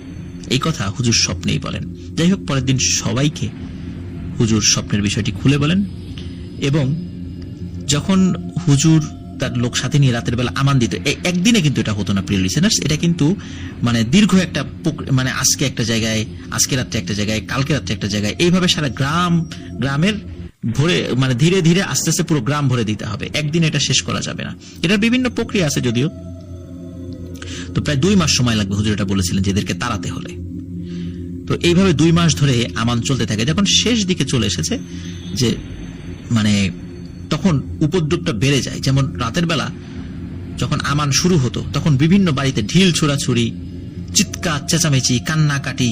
এই কথা হুজুর স্বপ্নেই বলেন। যাই হোক, পরের দিন সবাইকে হুজুর স্বপ্নের বিষয়টি খুলে বলেন, এবং যখন হুজুর তার লোক সাথে নিয়ে রাতের বেলা আমান দিত, একদিনে কিন্তু এটা হতো না প্রিয় লিসেনার্স, এটা কিন্তু মানে দীর্ঘ একটা, মানে আজকে একটা জায়গায়, আজকে রাত্রে একটা জায়গায়, কালকে রাত্রে একটা জায়গায়, এইভাবে সারা গ্রামের ভরে, মানে ধীরে ধীরে আস্তে আস্তে পুরো গ্রাম ভরে দিতে হবে। একদিন এটা শেষ করা যাবে না। এটার বিভিন্ন প্রক্রিয়া আছে যদিও। তো প্রায় 2 মাস সময় লাগবে, হুজুর এটা বলেছিলেন, যে এদেরকে তাড়াতে হলে। তো এইভাবে 2 মাস ধরে আমান চলতে থাকে। যখন শেষ দিকে চলে এসেছে, যে মানে তখন উপদ্রবটা বেড়ে যায়। যেমন রাতের বেলা যখন আমান শুরু হতো, তখন বিভিন্ন বাড়িতে ঢিল ছোড়াছুড়ি, চিৎকার চেঁচামেচি, কান্নাকাটি,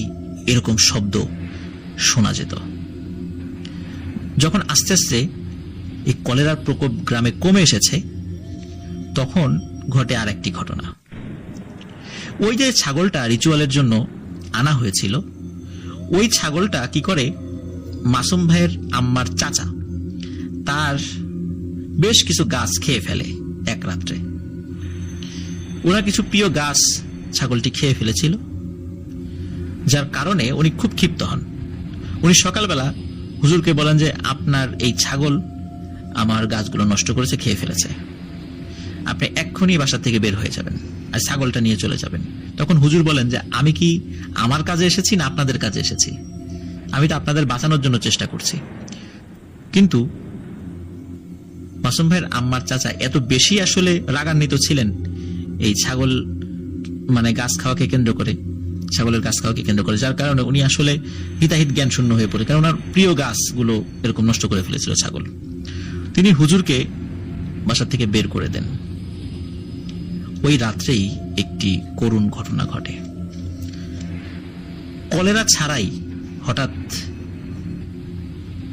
এরকম শব্দ শোনা যেত। যখন আস্তে আস্তে এই কলেরার প্রকোপ গ্রামে কমে এসেছে, তখন ঘটে আর একটি ঘটনা। ওই যে ছাগলটা রিচুয়ালের জন্য আনা হয়েছিল, ওই ছাগলটা কি করে, মাসুম ভাইয়ের আম্মার চাচা তার বেশ কিছু গাছ খেয়ে ফেলে এক রাত্রে। ওরা কিছু প্রিয় গাছ ছাগলটি খেয়ে ফেলেছিল, যার কারণে উনি খুব ক্ষিপ্ত হন। উনি সকালবেলা হুজুরকে বলেন যে আপনার এই ছাগল আমার গাছগুলো নষ্ট করেছে, খেয়ে ফেলেছে, আপনি এক্ষুনি বাসা থেকে বের হয়ে যাবেন আর ছাগলটা নিয়ে চলে যাবেন। তখন হুজুর বলেন যে আমি কি আমার কাজে এসেছি না আপনাদের কাজে এসেছি? আমি তো আপনাদের বাঁচানোর জন্য চেষ্টা করছি। কিন্তু মাসুম ভাইয়ের আম্মার চাচা এত বেশি আসলে রাগান্বিত ছিলেন এই ছাগল, মানে গাছ খাওয়াকে কেন্দ্র করে, ছাগলের গাছ খাওয়াকে কেন্দ্র করে, যার কারণে উনি আসলে হিতাহিত জ্ঞান শূন্য হয়ে পড়ে, কারণ ওনার প্রিয় গাছগুলো এরকম নষ্ট করে ফেলেছিল ছাগল। তিনি হুজুরকে বাসা থেকে বের করে দেন। ওই রাত্রেই একটি করুণ ঘটনা ঘটে। কলেরা ছাড়াই হঠাৎ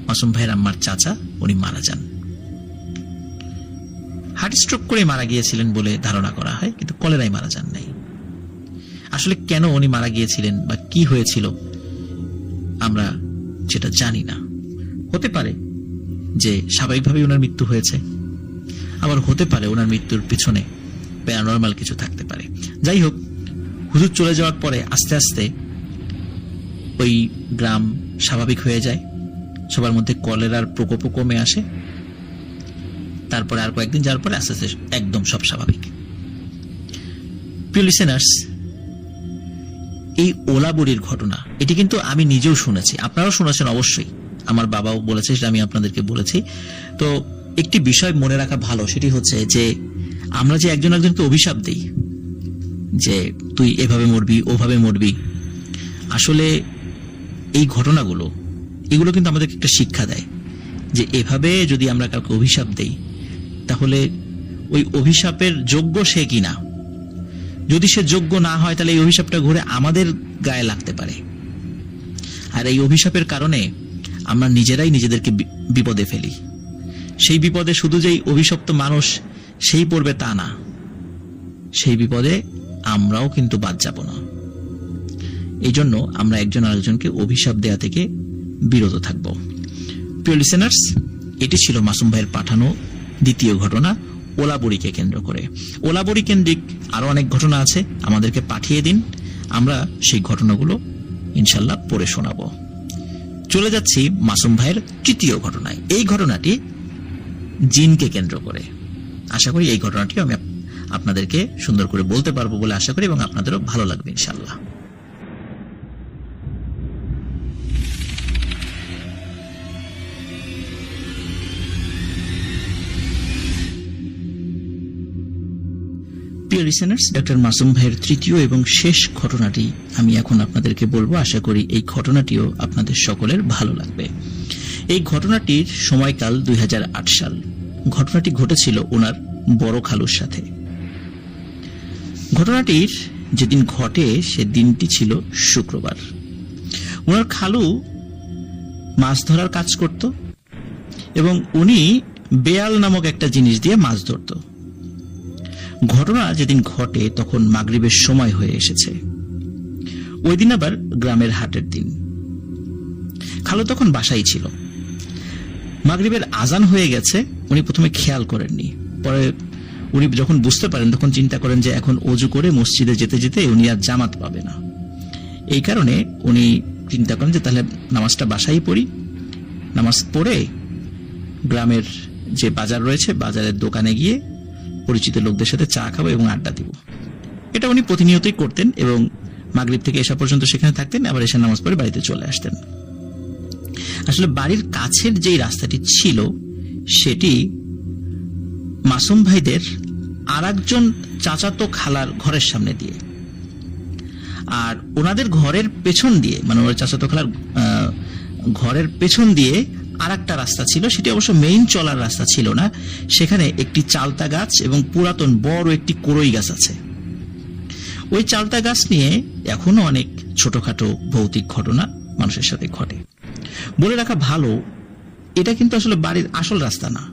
মাসুম ভাইয়ের আম্মার চাচা উনি মারা যান। হার্ট স্ট্রোক করে মারা গিয়েছিলেন বলে ধারণা করা হয়, কিন্তু কলেরায় মারা যান নাই। আসলে কেন উনি মারা গিয়েছিলেন বা কি হয়েছিল আমরা সেটা জানি না। হতে পারে যে স্বাভাবিকভাবে ওনার মৃত্যু হয়েছে, আবার হতে পারে ওনার মৃত্যুর পিছনে প্যারানরমাল কিছু থাকতে পারে। যাই হোক, হুজুর চলে যাওয়ার পরে আস্তে আস্তে ওই গ্রাম স্বাভাবিক হয়ে যায়, সবার মধ্যে কলেরার প্রকোপও কমে আসে। তারপরে আর কয়েকদিন যাওয়ার পরে আস্তে আস্তে একদম সব স্বাভাবিক। প্রিয় লিসেনার্স, এই ওলা বুড়ির ঘটনা, এটি কিন্তু আমি নিজেও শুনেছি, আপনারাও শুনেছেন অবশ্যই, আমার বাবাও বলেছে, সেটা আমি আপনাদেরকে বলেছি। তো একটি বিষয় মনে রাখা ভালো, সেটি হচ্ছে যে আমরা যে একজন একজনকে অভিশাপ দিই যে তুই এভাবে মরবি, ওভাবে মরবি, আসলে এই ঘটনাগুলো, এগুলো কিন্তু আমাদেরকে একটা শিক্ষা দেয় যে এভাবে যদি আমরা কাউকে অভিশাপ দেই, তাহলে ওই অভিশাপের যোগ্য সে কিনা। যদি সে যোগ্য না হয়, তাহলে এই অভিশাপটা ঘুরে আমাদের গায়ে লাগতে পারে। আর এই অভিশাপের কারণে আমরা নিজেরাই নিজেদেরকে বিপদে ফেলি। সেই বিপদে শুধু যেই অভিশপ্ত মানুষ সেই পড়বে তা না, সেই বিপদে আমরাও কিন্তু বাদ যাব না। এই জন্য আমরা একজন আরেকজনকে অভিশাপ দেয়া থেকে বিরত থাকব। প্রিয় লিসেনার্স, এটি ছিল মাসুম ভাইয়ের পাঠানো দ্বিতীয় ঘটনা ওলাবড়িকে কেন্দ্র করে। ওলাবড়ি কেন্দ্রিক আরো অনেক ঘটনা আছে, আমাদেরকে পাঠিয়ে দিন, আমরা সেই ঘটনাগুলো ইনশাল্লাহ পড়ে শোনাবো। চলে যাচ্ছি মাসুম ভাইয়ের তৃতীয় ঘটনায়। এই ঘটনাটি জিনকে কেন্দ্র করে। আশা করি এই ঘটনাটি আমি আপনাদেরকে সুন্দর করে বলতে পারবো বলে আশা করি, এবং আপনাদেরও ভালো লাগবে ইনশাল্লাহ। প্রিয় লিসেনার্স, ডক্টর মাসুম ভাইয়ের তৃতীয় এবং শেষ ঘটনাটি আমি এখন আপনাদেরকে বলবো। আশা করি এই ঘটনাটিও আপনাদের সকলের ভালো লাগবে। এই ঘটনাটির সময়কাল 2008 সাল। ঘটনাটি ঘটেছিল ওনার বড় খালুর সাথে। ঘটনাটির যেদিন ঘটে সে দিনটি ছিল শুক্রবার। ওনার খালু মাছ ধরার কাজ করত এবং উনি বেয়াল নামক একটা জিনিস দিয়ে মাছ ধরত। ঘটনা যেদিন ঘটে তখন মাগরিবের সময় হয়ে এসেছে। ওই দিন আবার গ্রামের হাটের দিন। খালু তখন বাসায় ছিল। মাগরিবের আজান হয়ে গেছে, উনি প্রথমে খেয়াল করেননি। পরে উনি যখন বুঝতে পারেন তখন চিন্তা করেন যে এখন অজু করে মসজিদে যেতে যেতে উনি আর জামাত পাবে না। এই কারণে উনি চিন্তা করেন যে তাহলে নামাজটা বাসায় পড়ি, নামাজ পড়ে গ্রামের যে বাজার রয়েছে বাজারের দোকানে গিয়ে পরিচিত লোকদের সাথে চা খাবো এবং আড্ডা দিব। এটা উনি প্রতিনিয়তই করতেন এবং মাগরিব থেকে এসা পর্যন্ত সেখানে থাকতেন, আবার এসে নামাজ পড়ে বাড়িতে চলে আসতেন। আসলে বাড়ির কাছের যেই রাস্তাটি ছিল সেটি মাসুম ভাইদের আর একজন চাচাতো খালার ঘরের সামনে দিয়ে, আর ওনাদের ঘরের পেছন দিয়ে, মানে ওনার চাচাতো খালার ঘরের পেছন দিয়ে আর একটা রাস্তা ছিল। সেটি অবশ্য মেইন চলার রাস্তা ছিল না। সেখানে একটি চালতা গাছ এবং পুরাতন বড় একটি কোরই গাছ আছে। ওই চালতা গাছ নিয়ে এখনো অনেক ছোটখাটো ভৌতিক ঘটনা মানুষের সাথে ঘটে। বলে রাখা ভালো, এটা কিন্তু আসলে বাড়ির আসল রাস্তা না,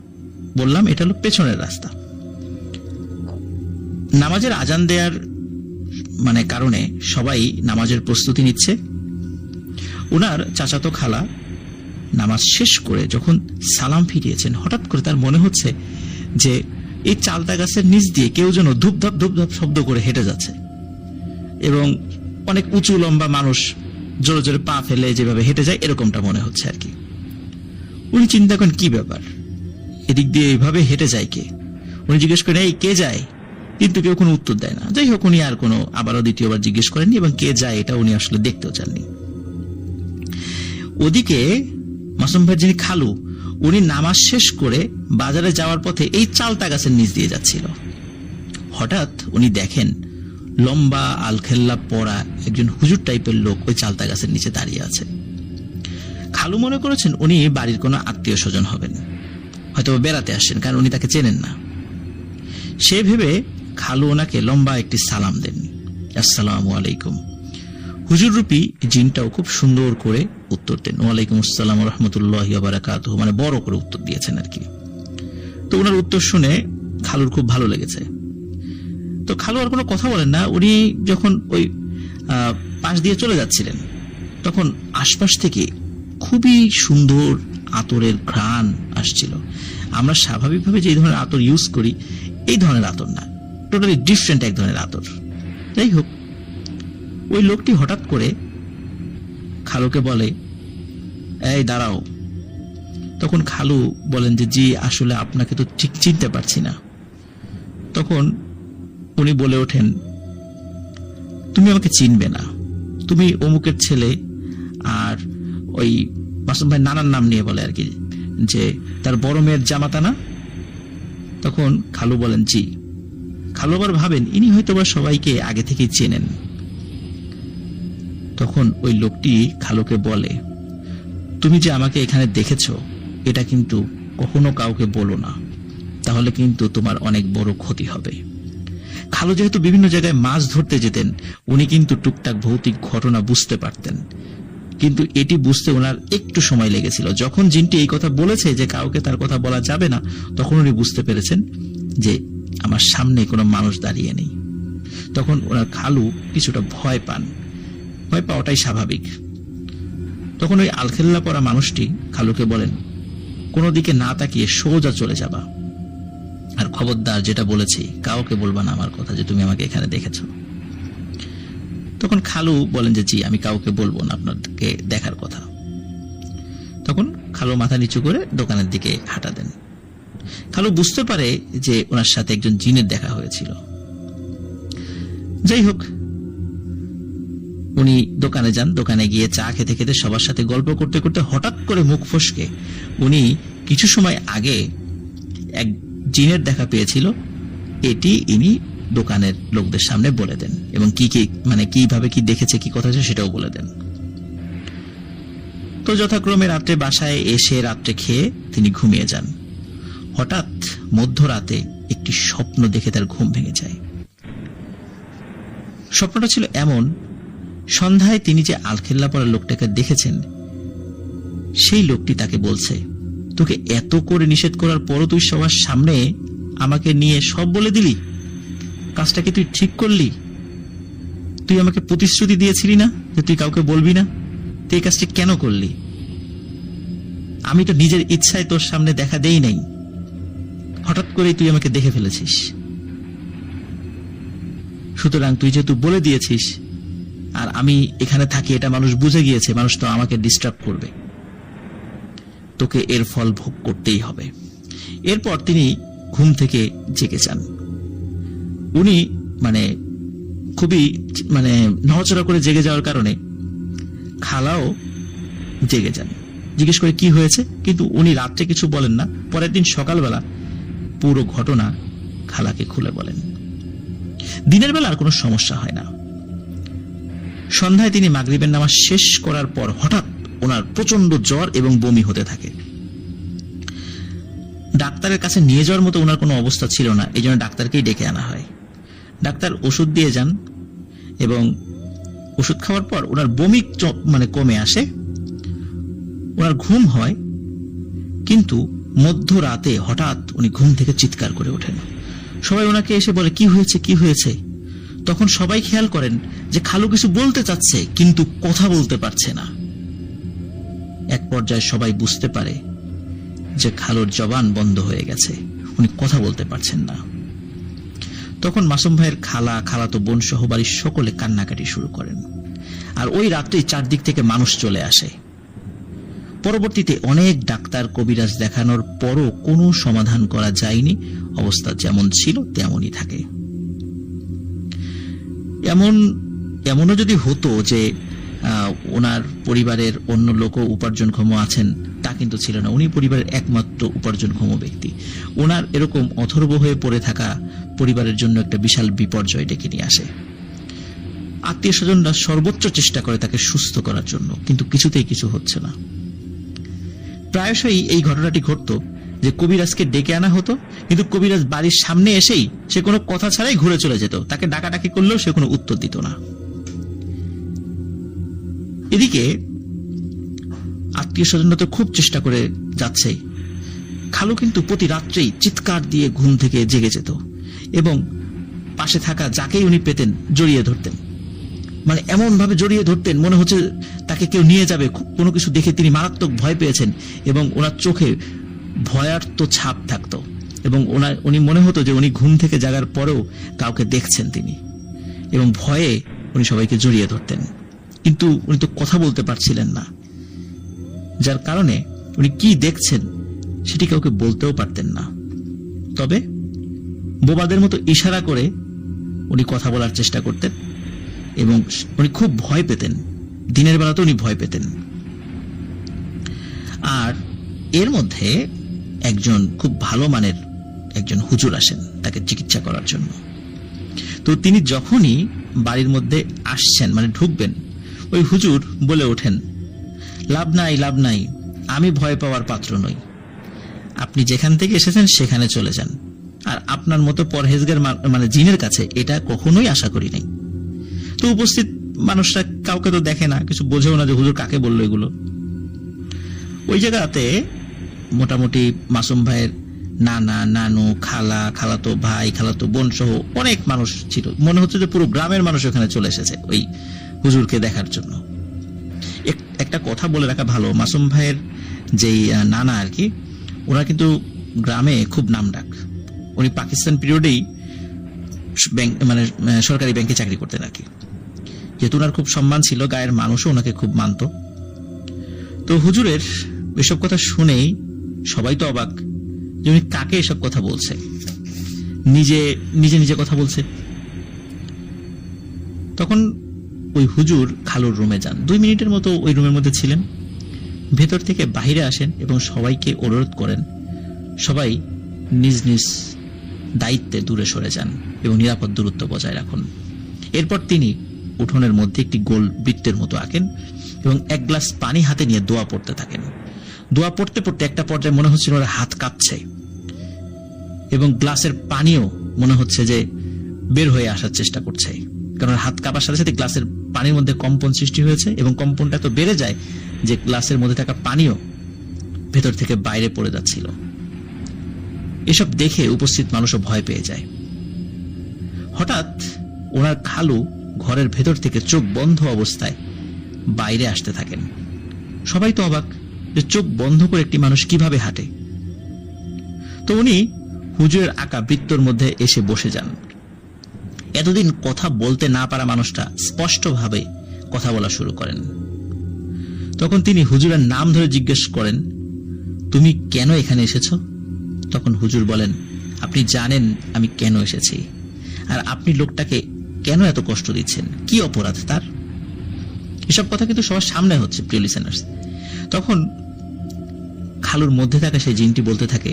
বললাম এটা হলো পেছনের রাস্তা। নামাজের আজান দেওয়ার কারণে সবাই নামাজের প্রস্তুতি নিচ্ছে। ওনার চাচাতো খালা নামাজ শেষ করে যখন সালাম ফিরিয়েছেন, হঠাৎ করে তার মনে হচ্ছে যে এই চালতা গাছের নিচ দিয়ে কেউ যেন ধূপধাপ ধূপধাপ শব্দ করে হেঁটে যাচ্ছে, এবং অনেক উঁচু লম্বা মানুষ জোরে জোরে পা ফেলে যেভাবে হেঁটে যায় এরকমটা মনে হচ্ছে আর কি। উনি চিন্তা করেন কি ব্যাপার, এদিক দিয়ে এইভাবে হেঁটে যায় কে? উনি জিজ্ঞেস করেন এই কে যায়, কিন্তু কেউ কোনো উত্তর দেয় না। যাই হোক, উনি আর কোনো আবারও দ্বিতীয়বার জিজ্ঞেস করেননি এবং কে যায় এটা উনি আসলে দেখতেও চাননি। ওদিকে মাসুম ভাইয়ের যিনি খালু, উনি নামাজ শেষ করে বাজারে যাওয়ার পথে এই চালতা গাছের নিচ দিয়ে যাচ্ছিল। হঠাৎ উনি দেখেন লম্বা আলখেল্লা পরা একজন হুজুর টাইপের লোক ওই চালতা গাছের নিচে দাঁড়িয়ে আছে। খালু মনে করেছেন উনি বাড়ির কোনো আত্মীয় স্বজন হবেন, হয়তো বেড়াতে আসছেন, কারণ উনি তাকে চেনেন না। সে ভেবে খালু ওনাকে লম্বা একটি সালাম দেন, আসসালামু আলাইকুম। হুজুর রূপী জিনটাও খুব সুন্দর করে উত্তর দেন, ওয়ালাইকুম আসসালাম রহমতুল্লাহি ওয়া বারাকাতুহু, বড় করে উত্তর দিয়েছেন আর কি। তো ওনার উত্তর শুনে খালুর খুব ভালো লেগেছে। তো খালু আর কোনো কথা বলেন না। উনি যখন ওই পাশ দিয়ে চলে যাচ্ছিলেন তখন আশপাশ থেকে খুবই সুন্দর আতরের ঘ্রাণ আসছিল। আমরা স্বাভাবিকভাবে যে ধরনের আতর ইউজ করি এই ধরনের আতর না, টোটালি ডিফারেন্ট এক ধরনের আতর। যাই হোক, ওই লোকটি হঠাৎ করে খালুকে বলে, এই দাঁড়াও। তখন খালু বলেন যে জি, আসলে আপনাকে তো ঠিক চিনতে পারছি না। তখন উনি বলে ওঠেন, তুমি আমাকে চিনবে না, তুমি অমুকের ছেলে। আর ওই মাসুম ভাই নানার নাম নিয়ে বলে আর কি, যে তার বড় মেয়ের জামাতা না। তখন খালু বলেন জি। খালু আবার ভাবেন ইনি হয়তো বা সবাইকে আগে থেকেই চেনেন। তখন ওই লোকটি খালুকে বলে, তুমি যে আমাকে এখানে দেখেছো এটা কিন্তু কখনো কাউকে বলো না, তাহলে কিন্তু তোমার অনেক বড় ক্ষতি হবে। খালু যেহেতু বিভিন্ন জায়গায় মাছ ধরতে যেতেন, উনি কিন্তু টুকটাক ভৌতিক ঘটনা বুঝতে পারতেন, কিন্তু এটি বুঝতে ওনার একটু সময় লেগেছিল। যখন জিনটি এই কথা বলেছে যে কাউকে তার কথা বলা যাবে না, তখন উনি বুঝতে পেরেছেন যে আমার সামনে কোনো মানুষ দাঁড়িয়ে নেই। তখন ওনার খালু কিছুটা ভয় পান। ভয় পাওয়াটাই স্বাভাবিক। তখন ওই আলখেল্লা পরা মানুষটি খালুকে বলেন, কোনো দিকে না তাকিয়ে সোজা চলে যাবা, আর খবরদার যেটা বলেছি কাউকে বলবা না আমার কথা যে তুমি আমাকে এখানে দেখেছো। তখন খালু বলেন যে জি, আমি কাউকে বলবো না আপনাকে দেখার কথা। তখন খালু মাথা নিচু করে দোকানের দিকে হাঁটা দেন। খালু বুঝতে পারে যে ওনার সাথে একজন জিনের দেখা হয়েছিল। যাই হোক, উনি দোকানে যান। দোকানে গিয়ে চা খেতে খেতে সবার সাথে গল্প করতে করতে হঠাৎ করে মুখ ফসকে উনি কিছু সময় আগে এক জিনের দেখা পেয়েছিল, এটি ইনি দোকানের লোকদের সামনে বলে দেন এবং কি কি মানে কিভাবে কি দেখেছে, কি কথা আছে সেটাও বলে দেন। তো যথাক্রমে রাত্রে বাসায় এসে রাত্রে খেয়ে তিনি ঘুমিয়ে যান। হঠাৎ মধ্যরাতে একটি স্বপ্ন দেখে তার ঘুম ভেঙে যায়। স্বপ্নটা ছিল এমন, সন্ধ্যায় তিনি যে আলখেল্লা পরা লোকটাকে দেখেছেন সেই লোকটি তাকে বলছে, তোকে এত করে নিষেধ করার পরও তুই সবার সামনে আমাকে নিয়ে সব বলে দিলি, কাজটা কি তুই ঠিক করলি? তুই আমাকে প্রতিশ্রুতি দিয়েছিলি না যে তুই কাউকে বলবি না, তুই এই কাজটা কেন করলি? আমি তো নিজের ইচ্ছায় তোর সামনে দেখা দেই নাই, হঠাৎ করে তুই আমাকে দেখে ফেলেছিস। সুতরাং তুই যেহেতু বলে দিয়েছিস আর আমি এখানে থাকি এটা মানুষ বুঝে গিয়েছে, মানুষ তো আমাকে ডিস্টার্ব করবে, তোকে এর ফল ভোগ করতেই হবে। এরপর তিনি ঘুম থেকে জেগে যান। উনি খুবই নড়াচড়া করে জেগে যাওয়ার কারণে খালাও জেগে যান। জিজ্ঞেস করে কি হয়েছে, কিন্তু উনি রাত্রে কিছু বলেন না। পরের দিন সকালবেলা পুরো ঘটনা খালাকে খুলে বলেন। দিনের বেলা আর কোনো সমস্যা হয় না। সন্ধ্যায় তিনি মাগরিবের নামাজ শেষ করার পর হঠাৎ ওনার প্রচন্ড জ্বর এবং বমি হতে থাকে। ডাক্তারের কাছে নিয়ে যাওয়ার মতো ওনার কোনো অবস্থা ছিল না, এই জন্য ডাক্তারকেই ডেকে আনা হয়। ডাক্তার ওষুধ দিয়ে যান এবং ওষুধ খাওয়ার পর ওনার বমি কমে আসে, ওনার ঘুম হয়। কিন্তু মধ্যরাতে হঠাৎ উনি ঘুম থেকে চিৎকার করে ওঠেন। সবাই ওনাকে এসে বলে কি হয়েছে কি হয়েছে। তখন সবাই খেয়াল করেন যে খালু কিছু বলতে চাচ্ছে কিন্তু কথা বলতে পারছে না। এক পর্যায়ে সবাই বুঝতে পারে যে খালুর জবান বন্ধ হয়ে গেছে, উনি কথা বলতে পারছেন না। তখন মাসুম ভাইয়ের খালা, খালাতো বোন সহ বাড়ির সকলে কান্নাকাটি শুরু করেন। আর ওই রাত্রেই চারদিক থেকে মানুষ চলে আসে। পরবর্তীতে অনেক ডাক্তার কবিরাজ দেখানোর পরও কোনো সমাধান করা যায়নি, অবস্থা যেমন ছিল তেমনই থাকে। এমনও যদি হতো যে ওনার পরিবারের অন্য লোকও উপার্জনক্ষম আছেন, তা কিন্তু ছিল না। উনি পরিবারের একমাত্র উপার্জনক্ষম ব্যক্তি। ওনার এরকম অথর্ব হয়ে পড়ে থাকা পরিবারের জন্য একটা বিশাল বিপর্যয় ডেকে নিয়ে আসে। আত্মীয় স্বজনরা সর্বোচ্চ চেষ্টা করে তাকে সুস্থ করার জন্য, কিন্তু কিছুতেই কিছু হচ্ছে না। প্রায়শই এই ঘটনাটি ঘটতো যে কবিরাজকে ডেকে আনা হতো, কিন্তু কবিরাজ বাড়ির সামনে এসেই সে কোনো কথা ছাড়াই ঘুরে চলে যেত। তাকে ডাকাডাকি করলেও সে কোনো উত্তর দিত না। এদিকে আত্মীয় স্বজনরা তো খুব চেষ্টা করে যাচ্ছে। খালু কিন্তু প্রতি রাত্রেই চিৎকার দিয়ে ঘুম থেকে জেগে যেত এবং পাশে থাকা যাকেই উনি পেতেন জড়িয়ে ধরতেন। এমন ভাবে জড়িয়ে ধরতেন মনে হচ্ছে তাকে কেউ নিয়ে যাবে। কোনো কিছু দেখে তিনি মারাত্মক ভয় পেয়েছেন এবং ওনার চোখে ভয়ার্ত ছাপ থাকতো এবং উনি মনে হতো যে উনি ঘুম থেকে জাগার পরেও কাউকে দেখছেন তিনি, এবং ভয়ে উনি সবাইকে জড়িয়ে ধরতেন। কিন্তু উনি তো কথা বলতে পারছিলেন না, যার কারণে উনি কি দেখছেন সেটি কাউকে বলতেও পারতেন না। তবে বোবাদের মতো ইশারা করে উনি কথা বলার চেষ্টা করতেন এবং উনি খুব ভয় পেতেন। দিনের বেলাতে উনি ভয় পেতেন। আর এর মধ্যে একজন খুব ভালো মানের একজন হুজুর আসেন তাকে চিকিৎসা করার জন্য। তো তিনি যখনই বাড়ির মধ্যে আসছেন, ঢুকবেন, ওই হুজুর বলে ওঠেন, লাভ নাই, লাভ নাই, আমি ভয় পাওয়ার পাত্র নই। আপনি যেখান থেকে এসেছেন সেখানে চলে যান। আর আপনার মতো পরহেজগার জিনের কাছে এটা কখনোই আশা করি নাই। তো উপস্থিত মানুষরা কাউকে তো দেখে না, কিছু বোঝেও না যে হুজুর কাকে বললো এগুলো। ওই জায়গাতে মোটামুটি মাসুম ভাইয়ের নানা, নানু, খালা, খালাতো ভাই, খালাতো বোন সহ অনেক মানুষ ছিল। মনে হচ্ছে যে পুরো গ্রামের মানুষ ওখানে চলে এসেছে ওই হুজুরকে দেখার জন্য। একটা কথা বলে রাখা ভালো, মাসুম ভাইয়ের যেই নানা আর কি, ওনার কিন্তু গ্রামে খুব নামডাক। উনি পাকিস্তান পিরিয়ডেই ব্যাংক মানে সরকারি ব্যাংকে চাকরি করতেন আর কি। যেহেতু ওনার খুব সম্মান ছিল, গায়ের মানুষও ওনাকে খুব মানত। তো হুজুরের এসব কথা শুনেই সবাই তো অবাক যে উনি কাকে এসব কথা বলছে, নিজে নিজে নিজে কথা বলছে। তখন ওই হুজুর খালুর রুমে যান, 2 মিনিটের মতো ওই রুমের মধ্যে ছিলেন। ভেতর থেকে বাহিরে আসেন এবং সবাইকে অনুরোধ করেন সবাই নিজ নিজ দায়িত্বে দূরে সরে যান এবং নিরাপদ দূরত্ব বজায় রাখুন। এরপর তিনি উঠোনের মধ্যে একটি গোল বৃত্তের মতো আঁকেন এবং 1 গ্লাস পানি হাতে নিয়ে দোয়া পড়তে থাকেন। দোয়া পড়তে পড়তে একটা পর্যায়ে মনে হচ্ছিল ওর হাত কাঁপছে এবং গ্লাসের পানিও মনে হচ্ছে যে বের হয়ে আসার চেষ্টা করছে, কারণ হাত কাঁপার সাথে সাথে গ্লাসের পানির মধ্যে কম্পন সৃষ্টি হয়েছে এবং কম্পনটা তো বেড়ে যায় যে গ্লাসের মধ্যে থাকা পানিও ভেতর থেকে বাইরে পড়ে যাচ্ছিল। এসব দেখে উপস্থিত মানুষও ভয় পেয়ে যায়। হঠাৎ ওনার খালু ঘরের ভেতর থেকে চোখ বন্ধ অবস্থায় বাইরে আসতে থাকেন। সবাই তো অবাক যে চোখ বন্ধ করে একটি মানুষ কিভাবে হাঁটে। তো উনি হুজুরের আঁকা বৃত্তর মধ্যে এসে বসে যান। এতদিন কথা বলতে না পারা মানুষটা স্পষ্টভাবে কথা বলা শুরু করেন। তখন তিনি হুজুরের নাম ধরে জিজ্ঞেস করেন, তুমি কেন এখানে এসেছো? তখন হুজুর বলেন, আপনি জানেন আমি কেন এসেছি, আর আপনি লোকটাকে কেন এত কষ্ট দিচ্ছেন, কি অপরাধ তার? এসব কথা কিন্তু সবার সামনে হচ্ছে, প্রিয় লিসেনার্স। তখন খালুর মধ্যে থাকা সেই জিনটি বলতে থাকে,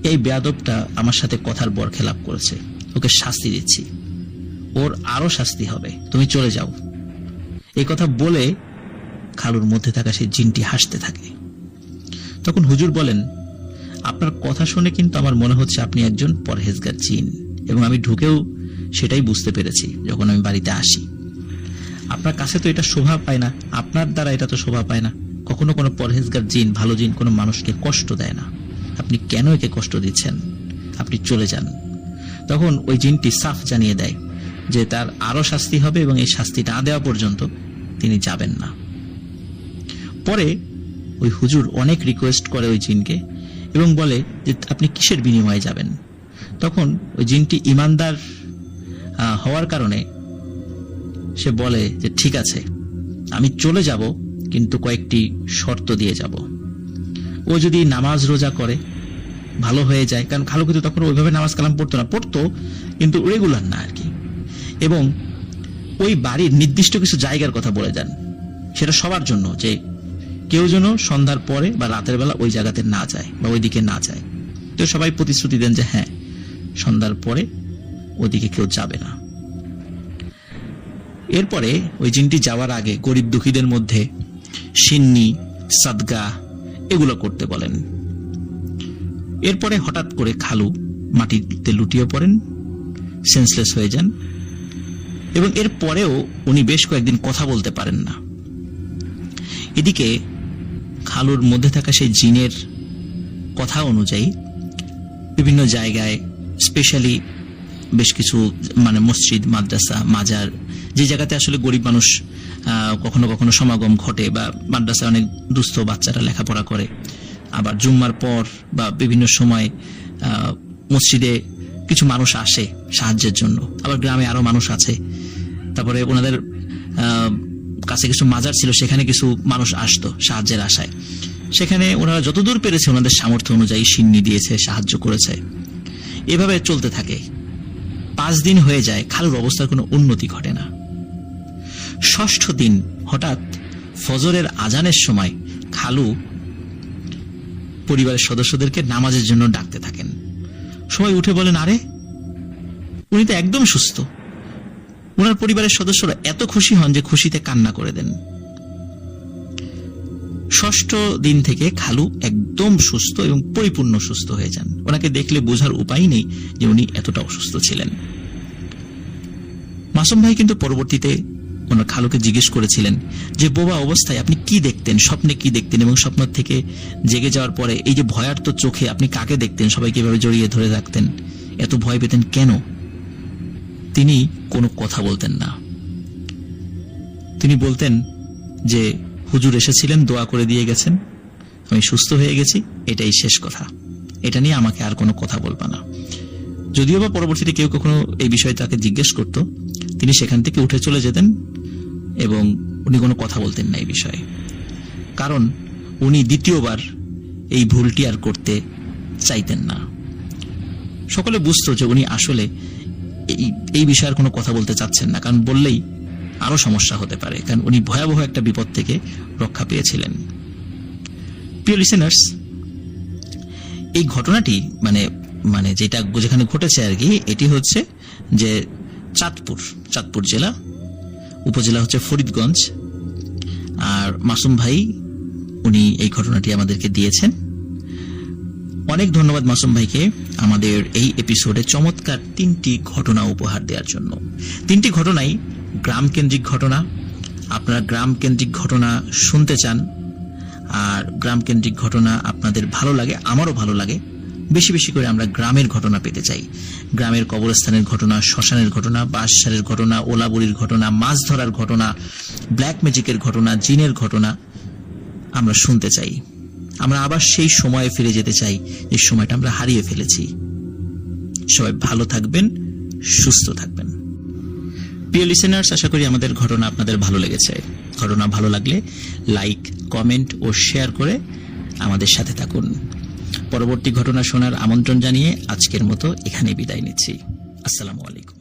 এই বেয়াদবটা আমার সাথে কথার বরখেলাপ করেছে, ওকে শাস্তি দিচ্ছি, ওর আরো শাস্তি হবে, তুমি চলে যাও। এই কথা বলে খালুর মধ্যে থাকা সেই জিনটি হাসতে থাকে। তখন হুজুর বলেন, আপনার কথা শুনে কিন্তু আমার মনে হচ্ছে আপনি একজন পরহেজগার জিন, এবং আমি ঢুকেও সেটাই বুঝতে পেরেছি যখন আমি বাড়িতে আসি। আপনার কাছে তো এটা শোভা পায় না, আপনার দ্বারা এটা তো শোভা পায় না। কখনো কোনো পরহেজগার জিন, ভালো জিন কোনো মানুষকে কষ্ট দেয় না। আপনি কেন একে কষ্ট দিচ্ছেন? আপনি চলে যান। তখন ওই জিনটি সাফ জানিয়ে দেয় যে তার আরো শাস্তি হবে এবং এই শাস্তি না দেওয়া পর্যন্ত তিনি যাবেন না। পরে ওই হুজুর অনেক রিকোয়েস্ট করে ওই জিনকে এবং বলে যে আপনি কিসের বিনিময়ে যাবেন? তখন ওই জিনটি ইমানদার হওয়ার কারণে সে বলে যে ঠিক আছে, আমি চলে যাব, কিন্তু কয়েকটি শর্ত দিয়ে যাব। ও যদি নামাজ রোজা করে, ভালো হয়ে যায়, কারণ খালু কিন্তু তখন ওইভাবে নামাজ কালাম পড়তো না, পড়তো কিন্তু রেগুলার না আর কি। এবং ওই বাড়ির নির্দিষ্ট কিছু জায়গার কথা বলে দেন, সেটা সবার জন্য, যে কেউ যেন সন্ধ্যার পরে বা রাতের বেলা ওই জায়গাতে না যায় বা ওইদিকে না যায়। তো সবাই প্রতিশ্রুতি দেন যে হ্যাঁ, সন্ধ্যার পরে ওদিকে কেউ যাবে না। এরপরে ওই জিনটি যাওয়ার আগে গরিব দুঃখীদের মধ্যে সিন্নি, সাদগা এগুলো করতে বলেন। এরপরে হঠাৎ করে খালু মাটিতে লুটিয়ে পড়েন, সেন্সলেস হয়ে যান, এবং এর পরেও উনি বেশ কয়েকদিন কথা বলতে পারেন না। এদিকে খালুর মধ্যে থাকা সেই জিনের কথা অনুযায়ী বিভিন্ন জায়গায়, স্পেশালি বেশ কিছু মসজিদ, মাদ্রাসা, মাজার, যে জায়গাতে আসলে গরিব মানুষ কখনো কখনো সমাগম ঘটে, বা মাদ্রাসায় অনেক দুস্থ বাচ্চারা লেখাপড়া করে, আবার জুম্মার পর বা বিভিন্ন সময় মসজিদে কিছু মানুষ আসে সাহায্যের জন্য, আবার গ্রামে আরো মানুষ আছে। তারপরে ওনাদের কাছে কিছু মাজার ছিল, সেখানে কিছু মানুষ আসতো সাহায্যের আশায়। সেখানে ওনারা যতদূর পেরেছে ওনাদের সামর্থ্য অনুযায়ী সিন্নি দিয়েছে, সাহায্য করেছে। এভাবে চলতে থাকে। 5 দিন হয়ে যায়, খালুর অবস্থার কোনো উন্নতি ঘটে না। ষষ্ঠ দিন হঠাৎ ফজরের আজানের সময় খালু পরিবারের সদস্যদেরকে নামাজের জন্য ডাকতে থাকেন। সবাই উঠে বলেন, আরে উনি তো একদম সুস্থ। ওনার পরিবারের সদস্যরা এত খুশি হন যে খুশিতে কান্না করে দেন। ষষ্ঠ দিন থেকে খালু একদম সুস্থ এবং পরিপূর্ণ সুস্থ হয়ে যান। ওনাকে দেখলে বোঝার উপায় নেই যে উনি এতটা অসুস্থ ছিলেন। মাসুম ভাই কিন্তু পরবর্তীতে ওনার খালুকে জিজ্ঞেস করেছিলেন যে বোবা অবস্থায় আপনি কি দেখতেন, স্বপ্নে কি দেখতেন, এবং স্বপ্ন থেকে জেগে যাওয়ার পরে এই যে ভয়ার্ত চোখে আপনি কাকে দেখতেন, সবাইকে এভাবে জড়িয়ে ধরে রাখতেন, এত ভয় পেতেন কেন? তিনি কোনো কথা বলতেন না। তিনি বলতেন যে হুজুর এসেছিলেন, দোয়া করে দিয়ে গেছেন, আমি সুস্থ হয়ে গেছি, এটাই শেষ কথা। এটা নিয়ে আমাকে আর কোনো কথা বলবা না। যদিও বা পরবর্তীতে কেউ কখনো এই বিষয়ে তাকে জিজ্ঞেস করত, তিনি সেখান থেকে উঠে চলে যেতেন এবং উনি কোনো কথা বলতেন না এই বিষয়ে, কারণ উনি দ্বিতীয়বার এই ভুলটি আর করতে চাইতেন না। সকলে বুঝতো যে উনি আসলে এই বিষয়ে আর কোনো কথা বলতে চাচ্ছেন না, কারণ বললেই আরো সমস্যা হতে পারে, কারণ উনি ভয়াবহ একটা বিপদ থেকে রক্ষা পেয়েছিলেন। প্রিয় লিসেনার্স, এই ঘটনাটি মানে যেটা যেখানে ঘটেছে আর কি, এটি হচ্ছে যে চাঁদপুর জেলা, উপজেলা হচ্ছে ফরিদগঞ্জ। আর মাসুম ভাই উনি এই ঘটনাটি আমাদেরকে দিয়েছেন। অনেক ধন্যবাদ মাসুম ভাইকে আমাদের এই এপিসোডে চমৎকার 3টি ঘটনা উপহার দেওয়ার জন্য। 3টি ঘটনাই গ্রাম কেন্দ্রিক ঘটনা। আপনারা গ্রাম কেন্দ্রিক ঘটনা শুনতে চান, আর গ্রাম কেন্দ্রিক ঘটনা আপনাদের ভালো লাগে, আমারও ভালো লাগে। বেশি বেশি করে আমরা গ্রামের ঘটনা পেতে চাই। গ্রামের কবরস্থানের ঘটনা, শ্মশানের ঘটনা, বাঁশঝাড়ের ঘটনা, ওলাবুড়ির ঘটনা, মাছ ধরার ঘটনা, ব্ল্যাক ম্যাজিকের ঘটনা, জিনের ঘটনা আমরা শুনতে চাই। আমরা আবার সেই সময়ে ফিরে যেতে চাই যে সময়টা আমরা হারিয়ে ফেলেছি। সবাই ভালো থাকবেন, সুস্থ থাকবেন। প্রিয় লিসেনার্স, আশা করি আমাদের ঘটনা আপনাদের ভালো লেগেছে। ঘটনা ভালো লাগলে লাইক, কমেন্ট ও শেয়ার করে আমাদের সাথে থাকুন। পরবর্তী ঘটনা শোনার আমন্ত্রণ জানিয়ে আজকের মতো এখানে বিদায় নিচ্ছি। আসসালামু আলাইকুম।